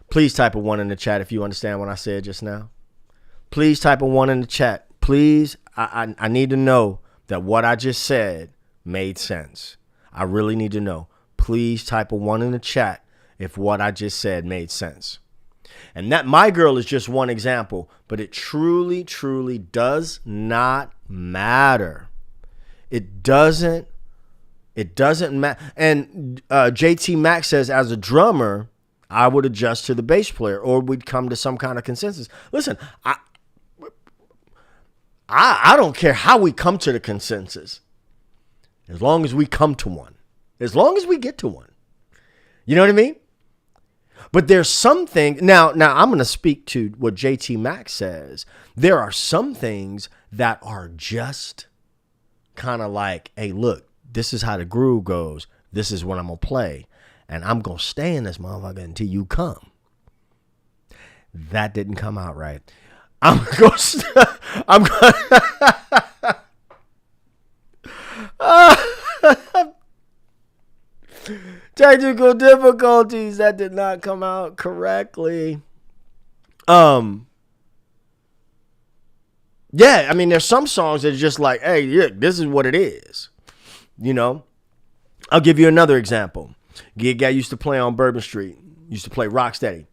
Please type a 1 in the chat if you understand what I said just now. Please type a 1 in the chat. Please, I need to know that what I just said made sense. I really need to know. Please type a 1 in the chat if what I just said made sense. And that My Girl is just one example, but it truly, truly does not matter. It doesn't matter. And JT Max says, as a drummer, I would adjust to the bass player or we'd come to some kind of consensus. Listen, I don't care how we come to the consensus, as long as we come to one, as long as we get to one. You know what I mean? But there's something, now I'm going to speak to what JT Max says. There are some things that are just kind of like, hey, look, this is how the groove goes. This is what I'm going to play. And I'm going to stay in this motherfucker until you come. That didn't come out right. I'm going technical difficulties. That did not come out correctly. Yeah, I mean, there's some songs that are just like, hey, yeah, this is what it is. You know? I'll give you another example. Guy used to play on Bourbon Street. Used to play Rocksteady.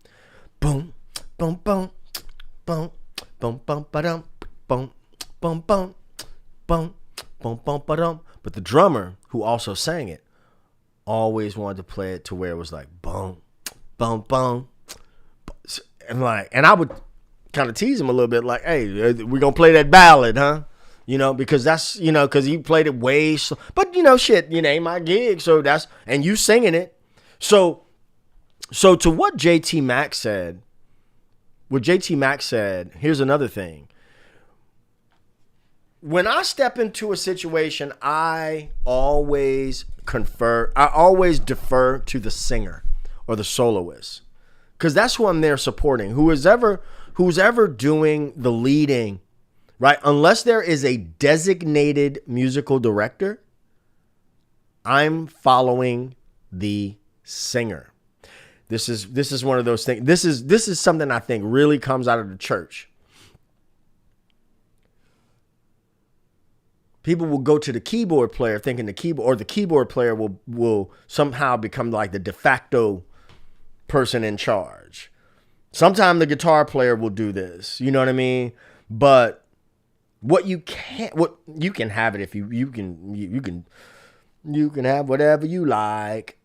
Boom, boom, boom, boom, boom, boom, ba-dum, boom, boom, boom, boom, boom, boom, ba-dum. But the drummer, who also sang it, always wanted to play it to where it was like boom, boom, boom. And I would kind of tease him a little bit like, hey, we're going to play that ballad, huh? You know, because that's, you know, because he played it way. But, you know, shit, you know, ain't my gig. So that's, and you singing it. So to what JT Maxx said, here's another thing. When I step into a situation, I always defer to the singer or the soloist. Because that's who I'm there supporting. Who's ever doing the leading, right? Unless there is a designated musical director, I'm following the singer. This is one of those things. This is something I think really comes out of the church. People will go to the keyboard player thinking the keyboard player will somehow become like the de facto person in charge. Sometimes the guitar player will do this. You know what I mean? But what you can have it if you can have whatever you like.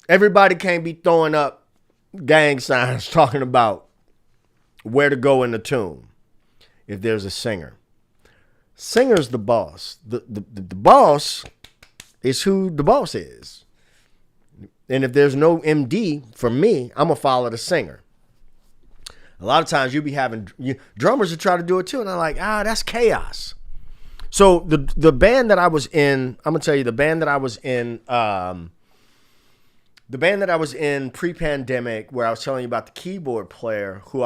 Everybody can't be throwing up gang signs talking about where to go in the tune if there's a singer. Singer's the boss. The boss is who the boss is. And if there's no MD, for me, I'm going to follow the singer. A lot of times you be having drummers that try to do it too. And I'm like, that's chaos. So the band that I was in, I'm going to tell you, the band that I was in pre-pandemic, where I was telling you about the keyboard player who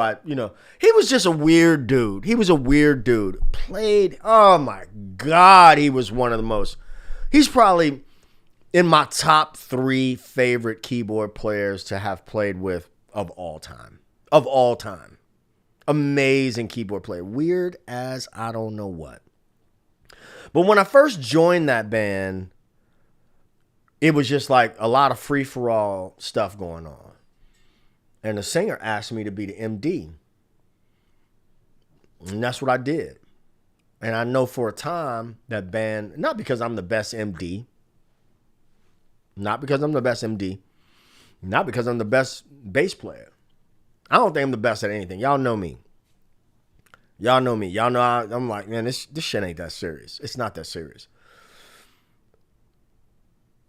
he was just a weird dude. He was a weird dude. Played, oh my God, he was one of the most, he's probably in my top 3 favorite keyboard players to have played with of all time. Of all time. Amazing keyboard player. Weird as I don't know what. But when I first joined that band, it was just like a lot of free-for-all stuff going on. And the singer asked me to be the MD. And that's what I did. And I know for a time that band, not because I'm the best MD, not because I'm the best bass player. I don't think I'm the best at anything. Y'all know me. Y'all know I'm like, man, this shit ain't that serious. It's not that serious.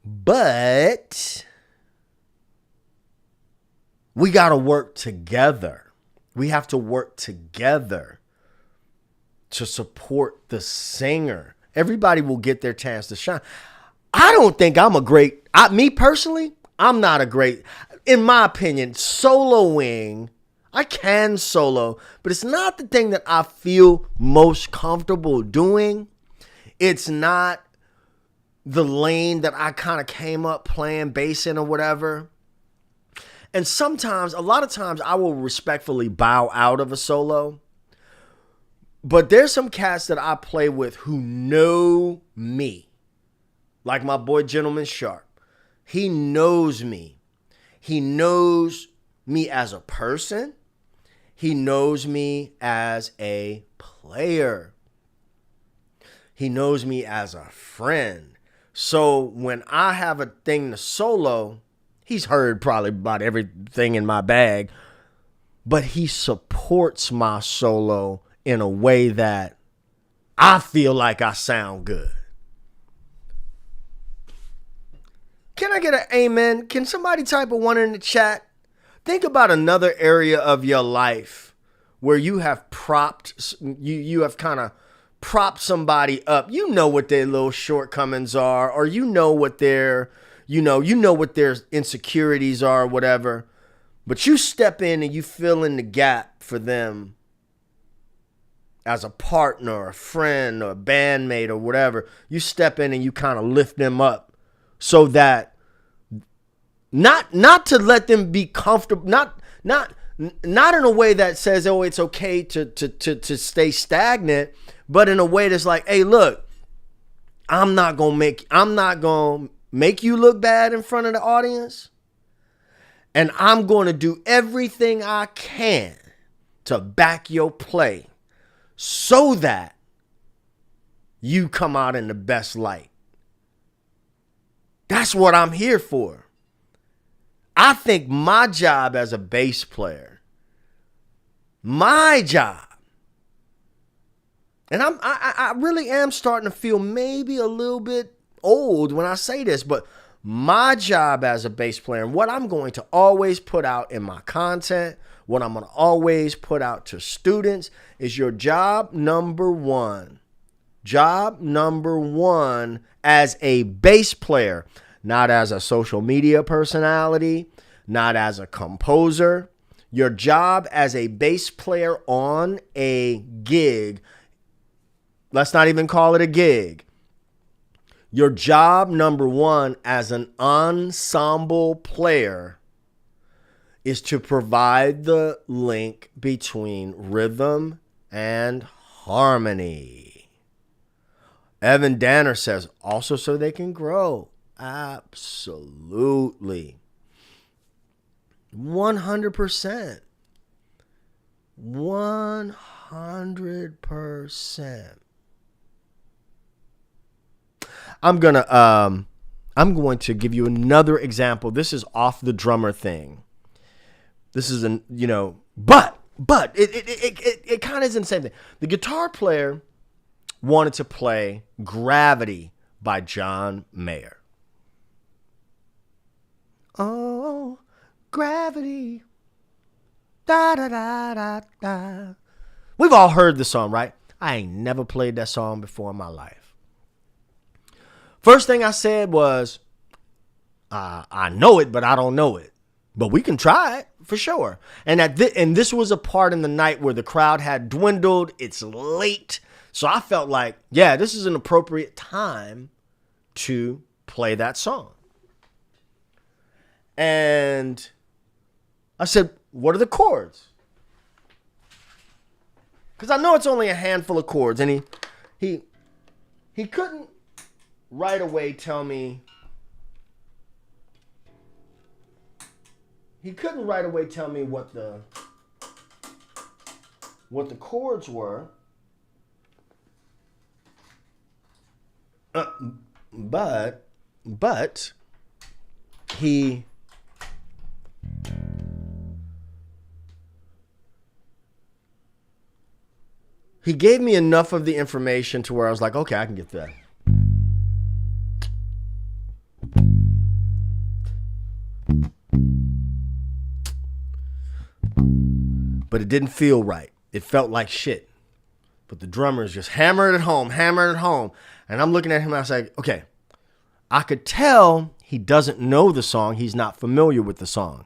But we got to work together. We have to work together to support the singer. Everybody will get their chance to shine. I don't think I'm me personally, I'm not a great, in my opinion, soloing. I can solo, but it's not the thing that I feel most comfortable doing. It's not the lane that I kind of came up playing bass in or whatever. And a lot of times I will respectfully bow out of a solo. But there's some cats that I play with who know me. Like my boy Gentleman Sharp. He knows me. He knows me as a person. He knows me as a player. He knows me as a friend. So when I have a thing to solo, he's heard probably about everything in my bag, but he supports my solo in a way that I feel like I sound good. can I get an amen? Can somebody type a one in the chat? Think about another area of your life where you have you have kind of propped somebody up. You know what their little shortcomings are, or you know what their insecurities are, or whatever. But you step in and you fill in the gap for them as a partner, or a friend, or a bandmate, or whatever. You step in and you kind of lift them up so that not to let them be comfortable, not in a way that says, oh, it's okay to stay stagnant, but in a way that's like, hey, look, I'm not gonna make you look bad in front of the audience. And I'm going to do everything I can to back your play so that you come out in the best light. That's what I'm here for. I think my job as a bass player, my job, and I really am starting to feel maybe a little bit old when I say this, but my job as a bass player, and what I'm going to always put out in my content, what I'm going to always put out to students, is your job number one. Job number one as a bass player, not as a social media personality, not as a composer. Your job as a bass player on a gig, let's not even call it a gig. Your job number one as an ensemble player is to provide the link between rhythm and harmony. Evan Danner says, also so they can grow. Absolutely. 100%. 100%. I'm going to give you another example. This is off the drummer thing. This is but it kind of isn't the same thing. The guitar player wanted to play Gravity by John Mayer. Oh, gravity. Da da da da da. We've all heard the song, right? I ain't never played that song before in my life. First thing I said was, I know it, but I don't know it. But we can try it for sure. And this was a part in the night where the crowd had dwindled. It's late. So I felt like, yeah, this is an appropriate time to play that song. And I said, what are the chords? Because I know it's only a handful of chords. And he couldn't right away tell me. He couldn't right away tell me what the chords were. But he gave me enough of the information to where I was like, okay, I can get that. But it didn't feel right. It felt like shit. But the drummer is just hammering it home. And I'm looking at him and I was like, okay, I could tell he doesn't know the song. He's not familiar with the song.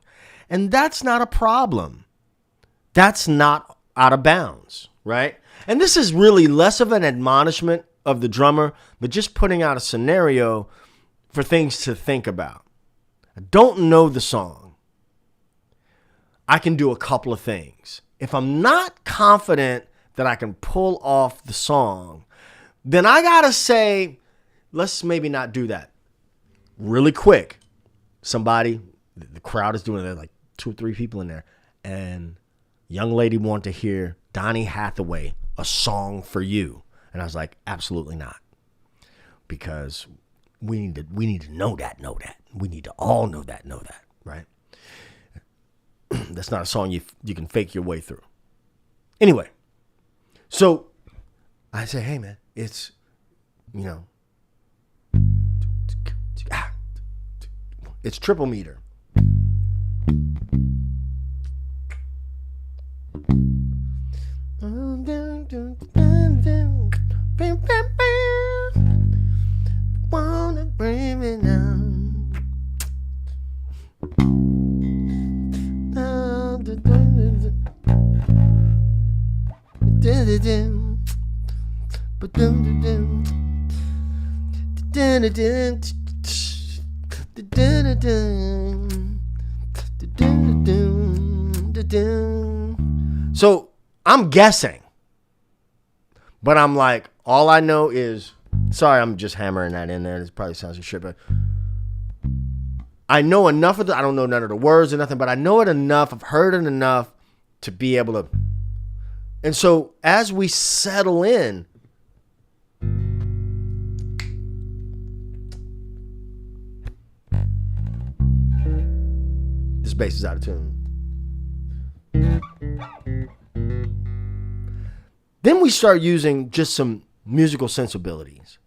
And that's not a problem. That's not out of bounds, right? And this is really less of an admonishment of the drummer, but just putting out a scenario for things to think about. I don't know the song. I can do a couple of things. If I'm not confident that I can pull off the song, then I gotta say, let's maybe not do that. Really quick, the crowd is doing it, like 2 or 3 people in there, and young lady wanted to hear Donny Hathaway, A Song for You. And I was like, absolutely not. Because we need to know that. We need to all know that, right? That's not a song you can fake your way through. Anyway, so I say, hey man, it's, It's triple meter. Wanna bring me down. So I'm guessing, but I'm like, all I know is, sorry, I'm just hammering that in there. It probably sounds like shit, but I know enough of it. I don't know none of the words or nothing, but I know it enough. I've heard it enough to be able to. And so as we settle in, this bass is out of tune. Then we start using just some musical sensibilities.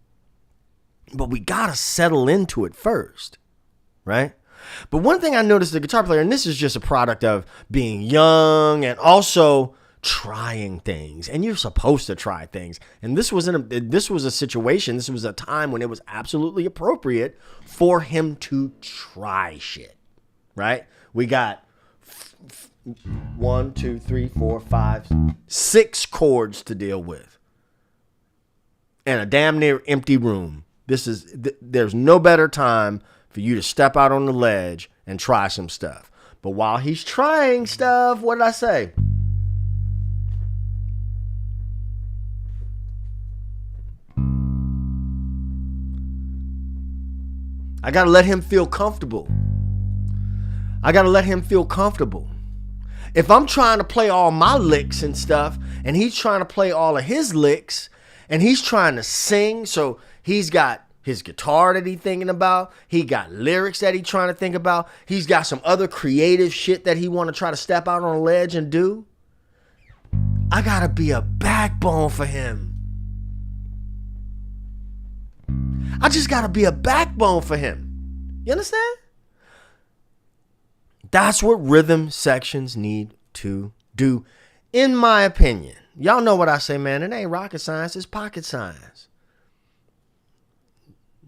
But we gotta settle into it first, right? But one thing I noticed as a guitar player, and this is just a product of being young and also trying things, and you're supposed to try things. And this was a situation, this was a time when it was absolutely appropriate for him to try shit, right? We got 1, 2, 3, 4, 5, 6 chords to deal with, and a damn near empty room. There's no better time for you to step out on the ledge and try some stuff. But while he's trying stuff, what did I say? I got to let him feel comfortable. If I'm trying to play all my licks and stuff, and he's trying to play all of his licks, and he's trying to sing, so he's got his guitar that he's thinking about, he got lyrics that he's trying to think about, he's got some other creative shit that he want to try to step out on a ledge and do, I got to be a backbone for him. I just got to be a backbone for him. You understand? That's what rhythm sections need to do, in my opinion. Y'all know what I say, man. It ain't rocket science, it's pocket science.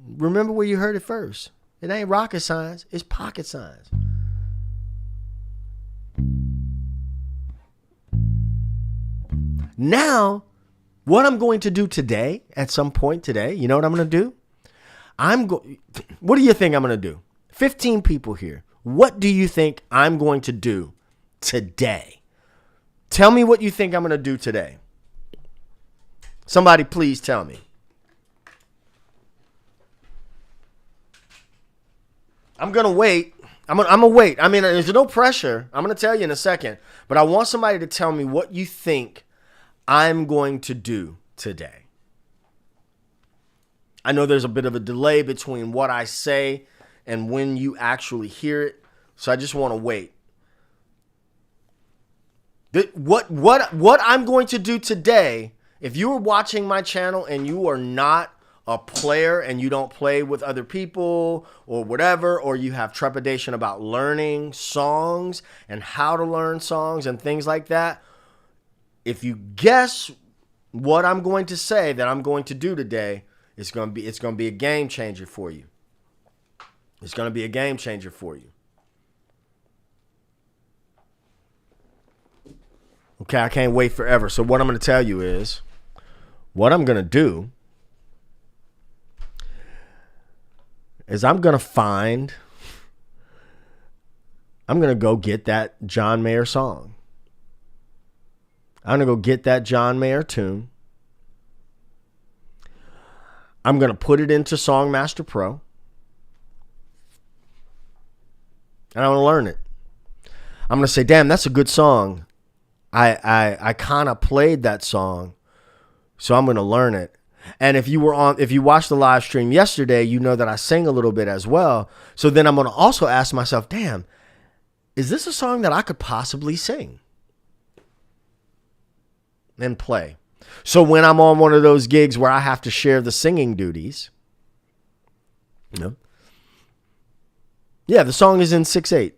Remember where you heard it first. It ain't rocket science, it's pocket science. Now, what I'm going to do today, at some point today, you know what I'm going to do? What do you think I'm going to do? 15 people here. What do you think I'm going to do today? Tell me what you think I'm going to do today. Somebody please tell me. I'm going to wait. I'm going to wait. I mean, there's no pressure. I'm going to tell you in a second. But I want somebody to tell me what you think I'm going to do today. I know there's a bit of a delay between what I say and when you actually hear it. So I just want to wait. What I'm going to do today, if you are watching my channel and you are not a player and you don't play with other people or whatever, or you have trepidation about learning songs and how to learn songs and things like that, if you guess what I'm going to say that I'm going to do today, it's going to be a game changer for you. It's going to be a game changer for you. Okay, I can't wait forever. So what I'm going to tell you is, what I'm going to do is I'm going to go get that John Mayer song. I'm going to go get that John Mayer tune. I'm going to put it into Songmaster Pro. And I'm going to learn it. I'm going to say, damn, that's a good song. I kind of played that song, so I'm going to learn it. And if you watched the live stream yesterday, you know that I sang a little bit as well. So then I'm going to also ask myself, damn, is this a song that I could possibly sing and play? So when I'm on one of those gigs where I have to share the singing duties, you know, Yeah, the song is in 6/8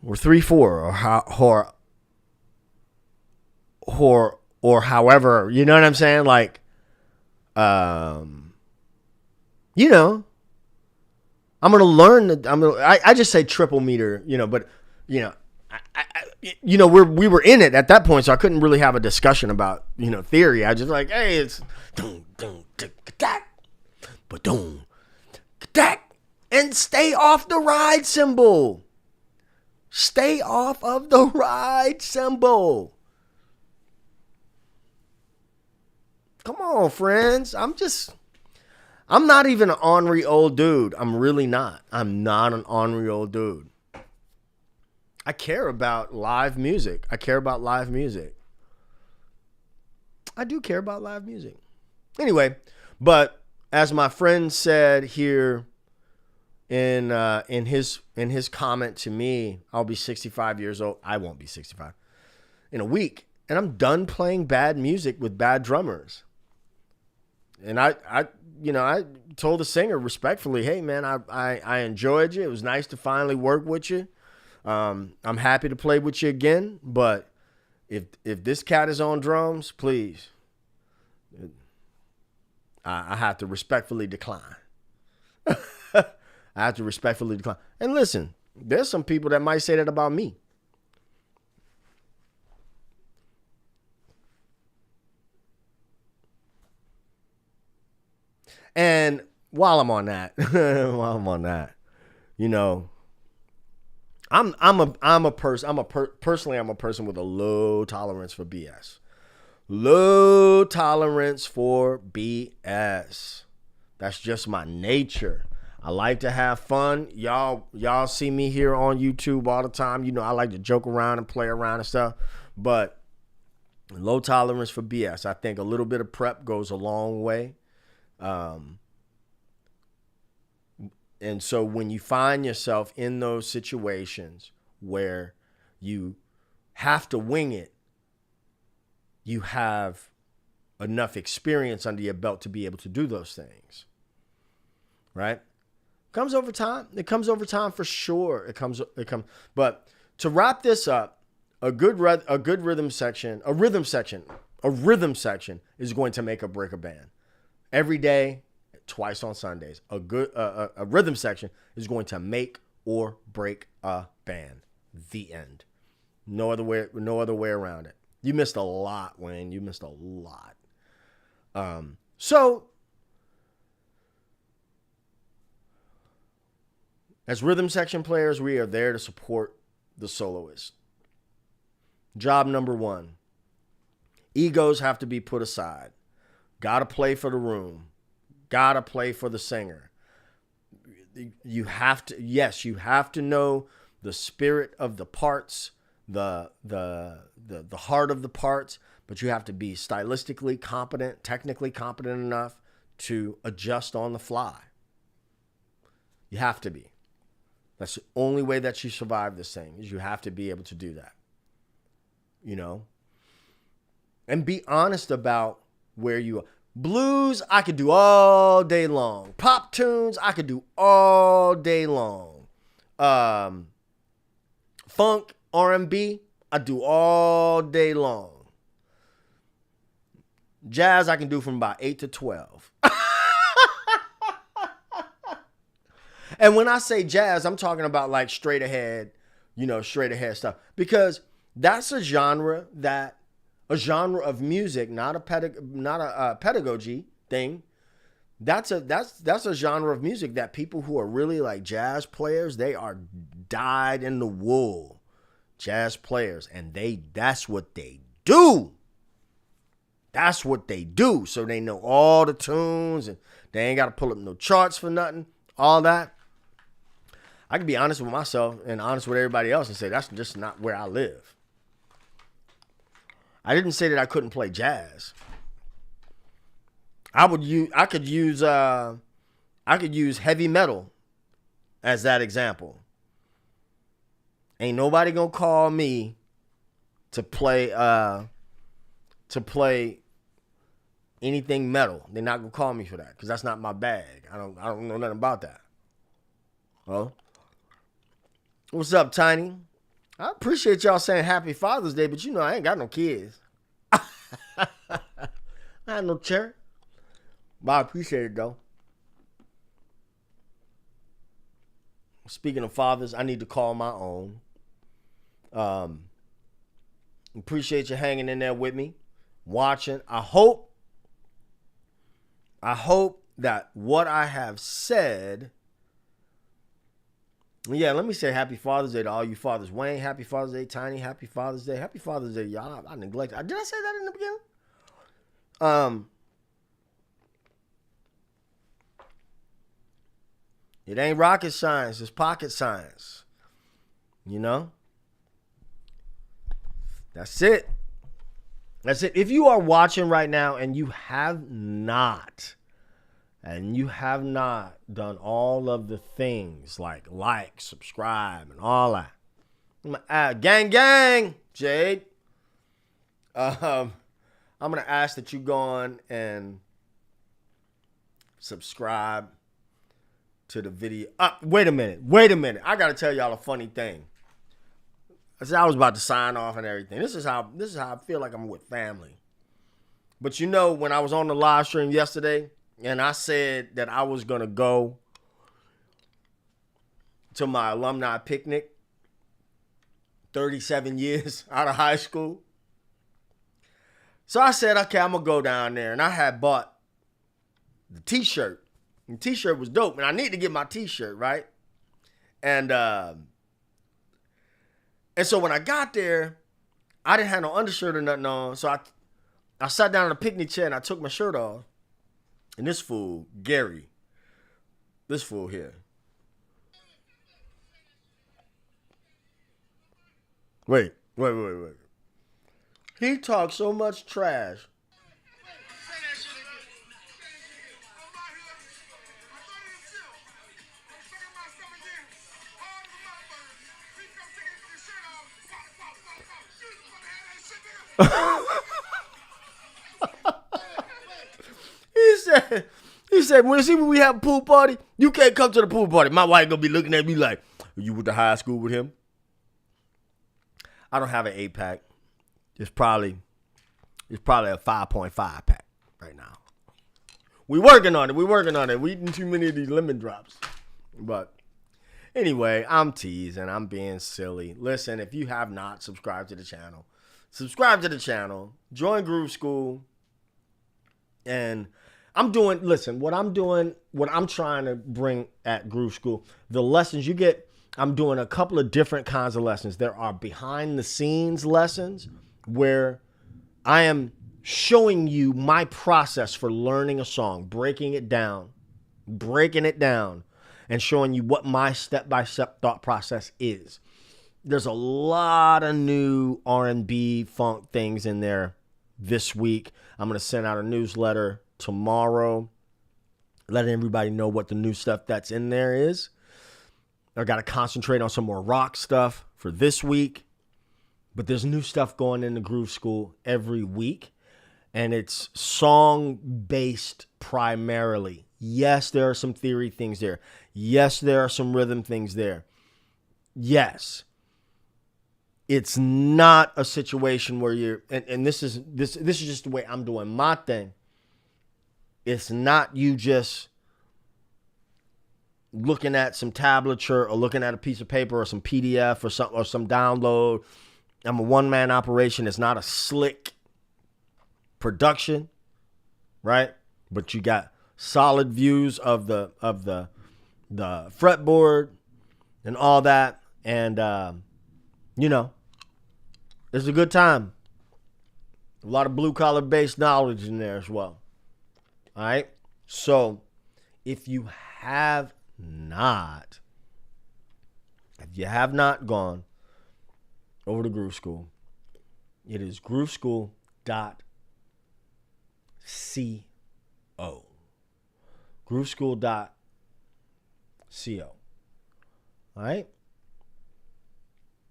or 3/4 or however. You know what I'm saying? Like, you know, I'm gonna learn. I just say triple meter. You know, but you know, we were in it at that point, so I couldn't really have a discussion about theory. I just like, hey, it's dun dun tack, but dun tack, and stay off the ride cymbal. Stay off of the ride cymbal. Come on, friends. I'm not even an ornery old dude. I'm really not. I'm not an ornery old dude. I care about live music. I do care about live music. Anyway, but as my friend said here in his comment to me, I'll be 65 years old. I won't be 65 in a week, and I'm done playing bad music with bad drummers. And I told the singer respectfully, hey man, I enjoyed you. It was nice to finally work with you. I'm happy to play with you again, but if this cat is on drums, please, I have to respectfully decline. And listen, there's some people that might say that about me. And while I'm on that, I'm a person with a low tolerance for BS. Low tolerance for BS. That's just my nature. I like to have fun. Y'all see me here on YouTube all the time. I like to joke around and play around and stuff. But low tolerance for BS. I think a little bit of prep goes a long way. And so when you find yourself in those situations where you have to wing it, you have enough experience under your belt to be able to do those things. Right? It comes over time for sure. But to wrap this up, a rhythm section is going to make or break a band. Every day, twice on Sundays, a rhythm section is going to make or break a band. The end. No other way around it. You missed a lot, Wayne. You missed a lot. So, as rhythm section players, we are there to support the soloist. Job number 1. Egos have to be put aside. Gotta play for the room. Gotta play for the singer. You have to know the spirit of the parts, the heart of the parts, but you have to be stylistically competent, technically competent enough to adjust on the fly. You have to be. That's the only way that you survive this thing, is you have to be able to do that. And be honest about where you are. Blues, I could do all day long. Pop tunes, I could do all day long. Funk, R&B, I do all day long. Jazz, I can do from about 8 to 12. And when I say jazz, I'm talking about like straight ahead stuff. Because that's a genre of music, not a pedagogy thing. That's a genre of music that people who are really like jazz players, they are dyed in the wool jazz players, and that's what they do. That's what they do. So they know all the tunes, and they ain't got to pull up no charts for nothing. All that. I can be honest with myself and honest with everybody else and say that's just not where I live. I didn't say that I couldn't play jazz. I could use heavy metal as that example. Ain't nobody gonna call me to play anything metal. They're not gonna call me for that because that's not my bag. I don't know nothing about that. Oh, what's up, Tiny? I appreciate y'all saying Happy Father's Day, but you know I ain't got no kids. I had no cherry, but I appreciate it though. Speaking of fathers, I need to call my own. Appreciate you hanging in there with me, watching. I hope that what I have said. Yeah, let me say Happy Father's Day to all you fathers. Wayne, Happy Father's Day. Tiny, Happy Father's Day. Happy Father's Day, y'all. I neglected. Did I say that in the beginning? It ain't rocket science. It's pocket science. You know? That's it. That's it. If you are watching right now and you have not done all of the things like, subscribe, and all that. Gang, Jade. I'm going to ask that you go on and subscribe to the video. Wait a minute. I got to tell y'all a funny thing. I was about to sign off and everything. This is how I feel like I'm with family. But you know, when I was on the live stream yesterday and I said that I was going to go to my alumni picnic 37 years out of high school. So I said, okay, I'm going to go down there. And I had bought the t-shirt. And the t-shirt was dope. And I need to get my t-shirt, right? And so when I got there, I didn't have no undershirt or nothing on. So I sat down in a picnic chair and I took my shirt off. And this fool, Gary, this fool here. Wait. He talks so much trash. He said, when we have a pool party, you can't come to the pool party. My wife gonna be looking at me like, you went to high school with him? I don't have an 8-pack. It's probably a 5.5 pack right now. We working on it. We eating too many of these lemon drops. But anyway, I'm teasing. I'm being silly. Listen, if you have not subscribed to the channel, subscribe to the channel. Join Groove School. And what I'm trying to bring at Groove School, the lessons you get, I'm doing a couple of different kinds of lessons. There are behind the scenes lessons where I am showing you my process for learning a song, breaking it down, and showing you what my step-by-step thought process is. There's a lot of new R&B funk things in there this week. I'm going to send out a newsletter tomorrow, letting everybody know what the new stuff that's in there is. I got to concentrate on some more rock stuff for this week. But there's new stuff going in the Groove School every week. And it's song-based primarily. Yes, there are some theory things there. Yes, there are some rhythm things there. Yes. It's not a situation where you're, and this is just the way I'm doing my thing. It's not you just looking at some tablature or looking at a piece of paper or some PDF or some download. I'm a one-man operation. It's not a slick production, right? But you got solid views of the fretboard and all that, and it's a good time. A lot of blue-collar based knowledge in there as well. All right? So, if you have not gone over to Groove School, it is grooveschool.co. grooveschool.co. All right?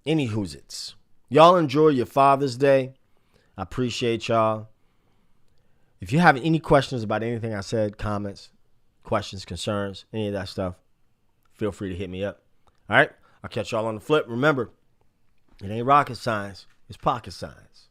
Any whoozits. Y'all enjoy your Father's Day. I appreciate y'all. If you have any questions about anything I said, comments, questions, concerns, any of that stuff, feel free to hit me up. All right? I'll catch y'all on the flip. Remember, it ain't rocket science. It's pocket science.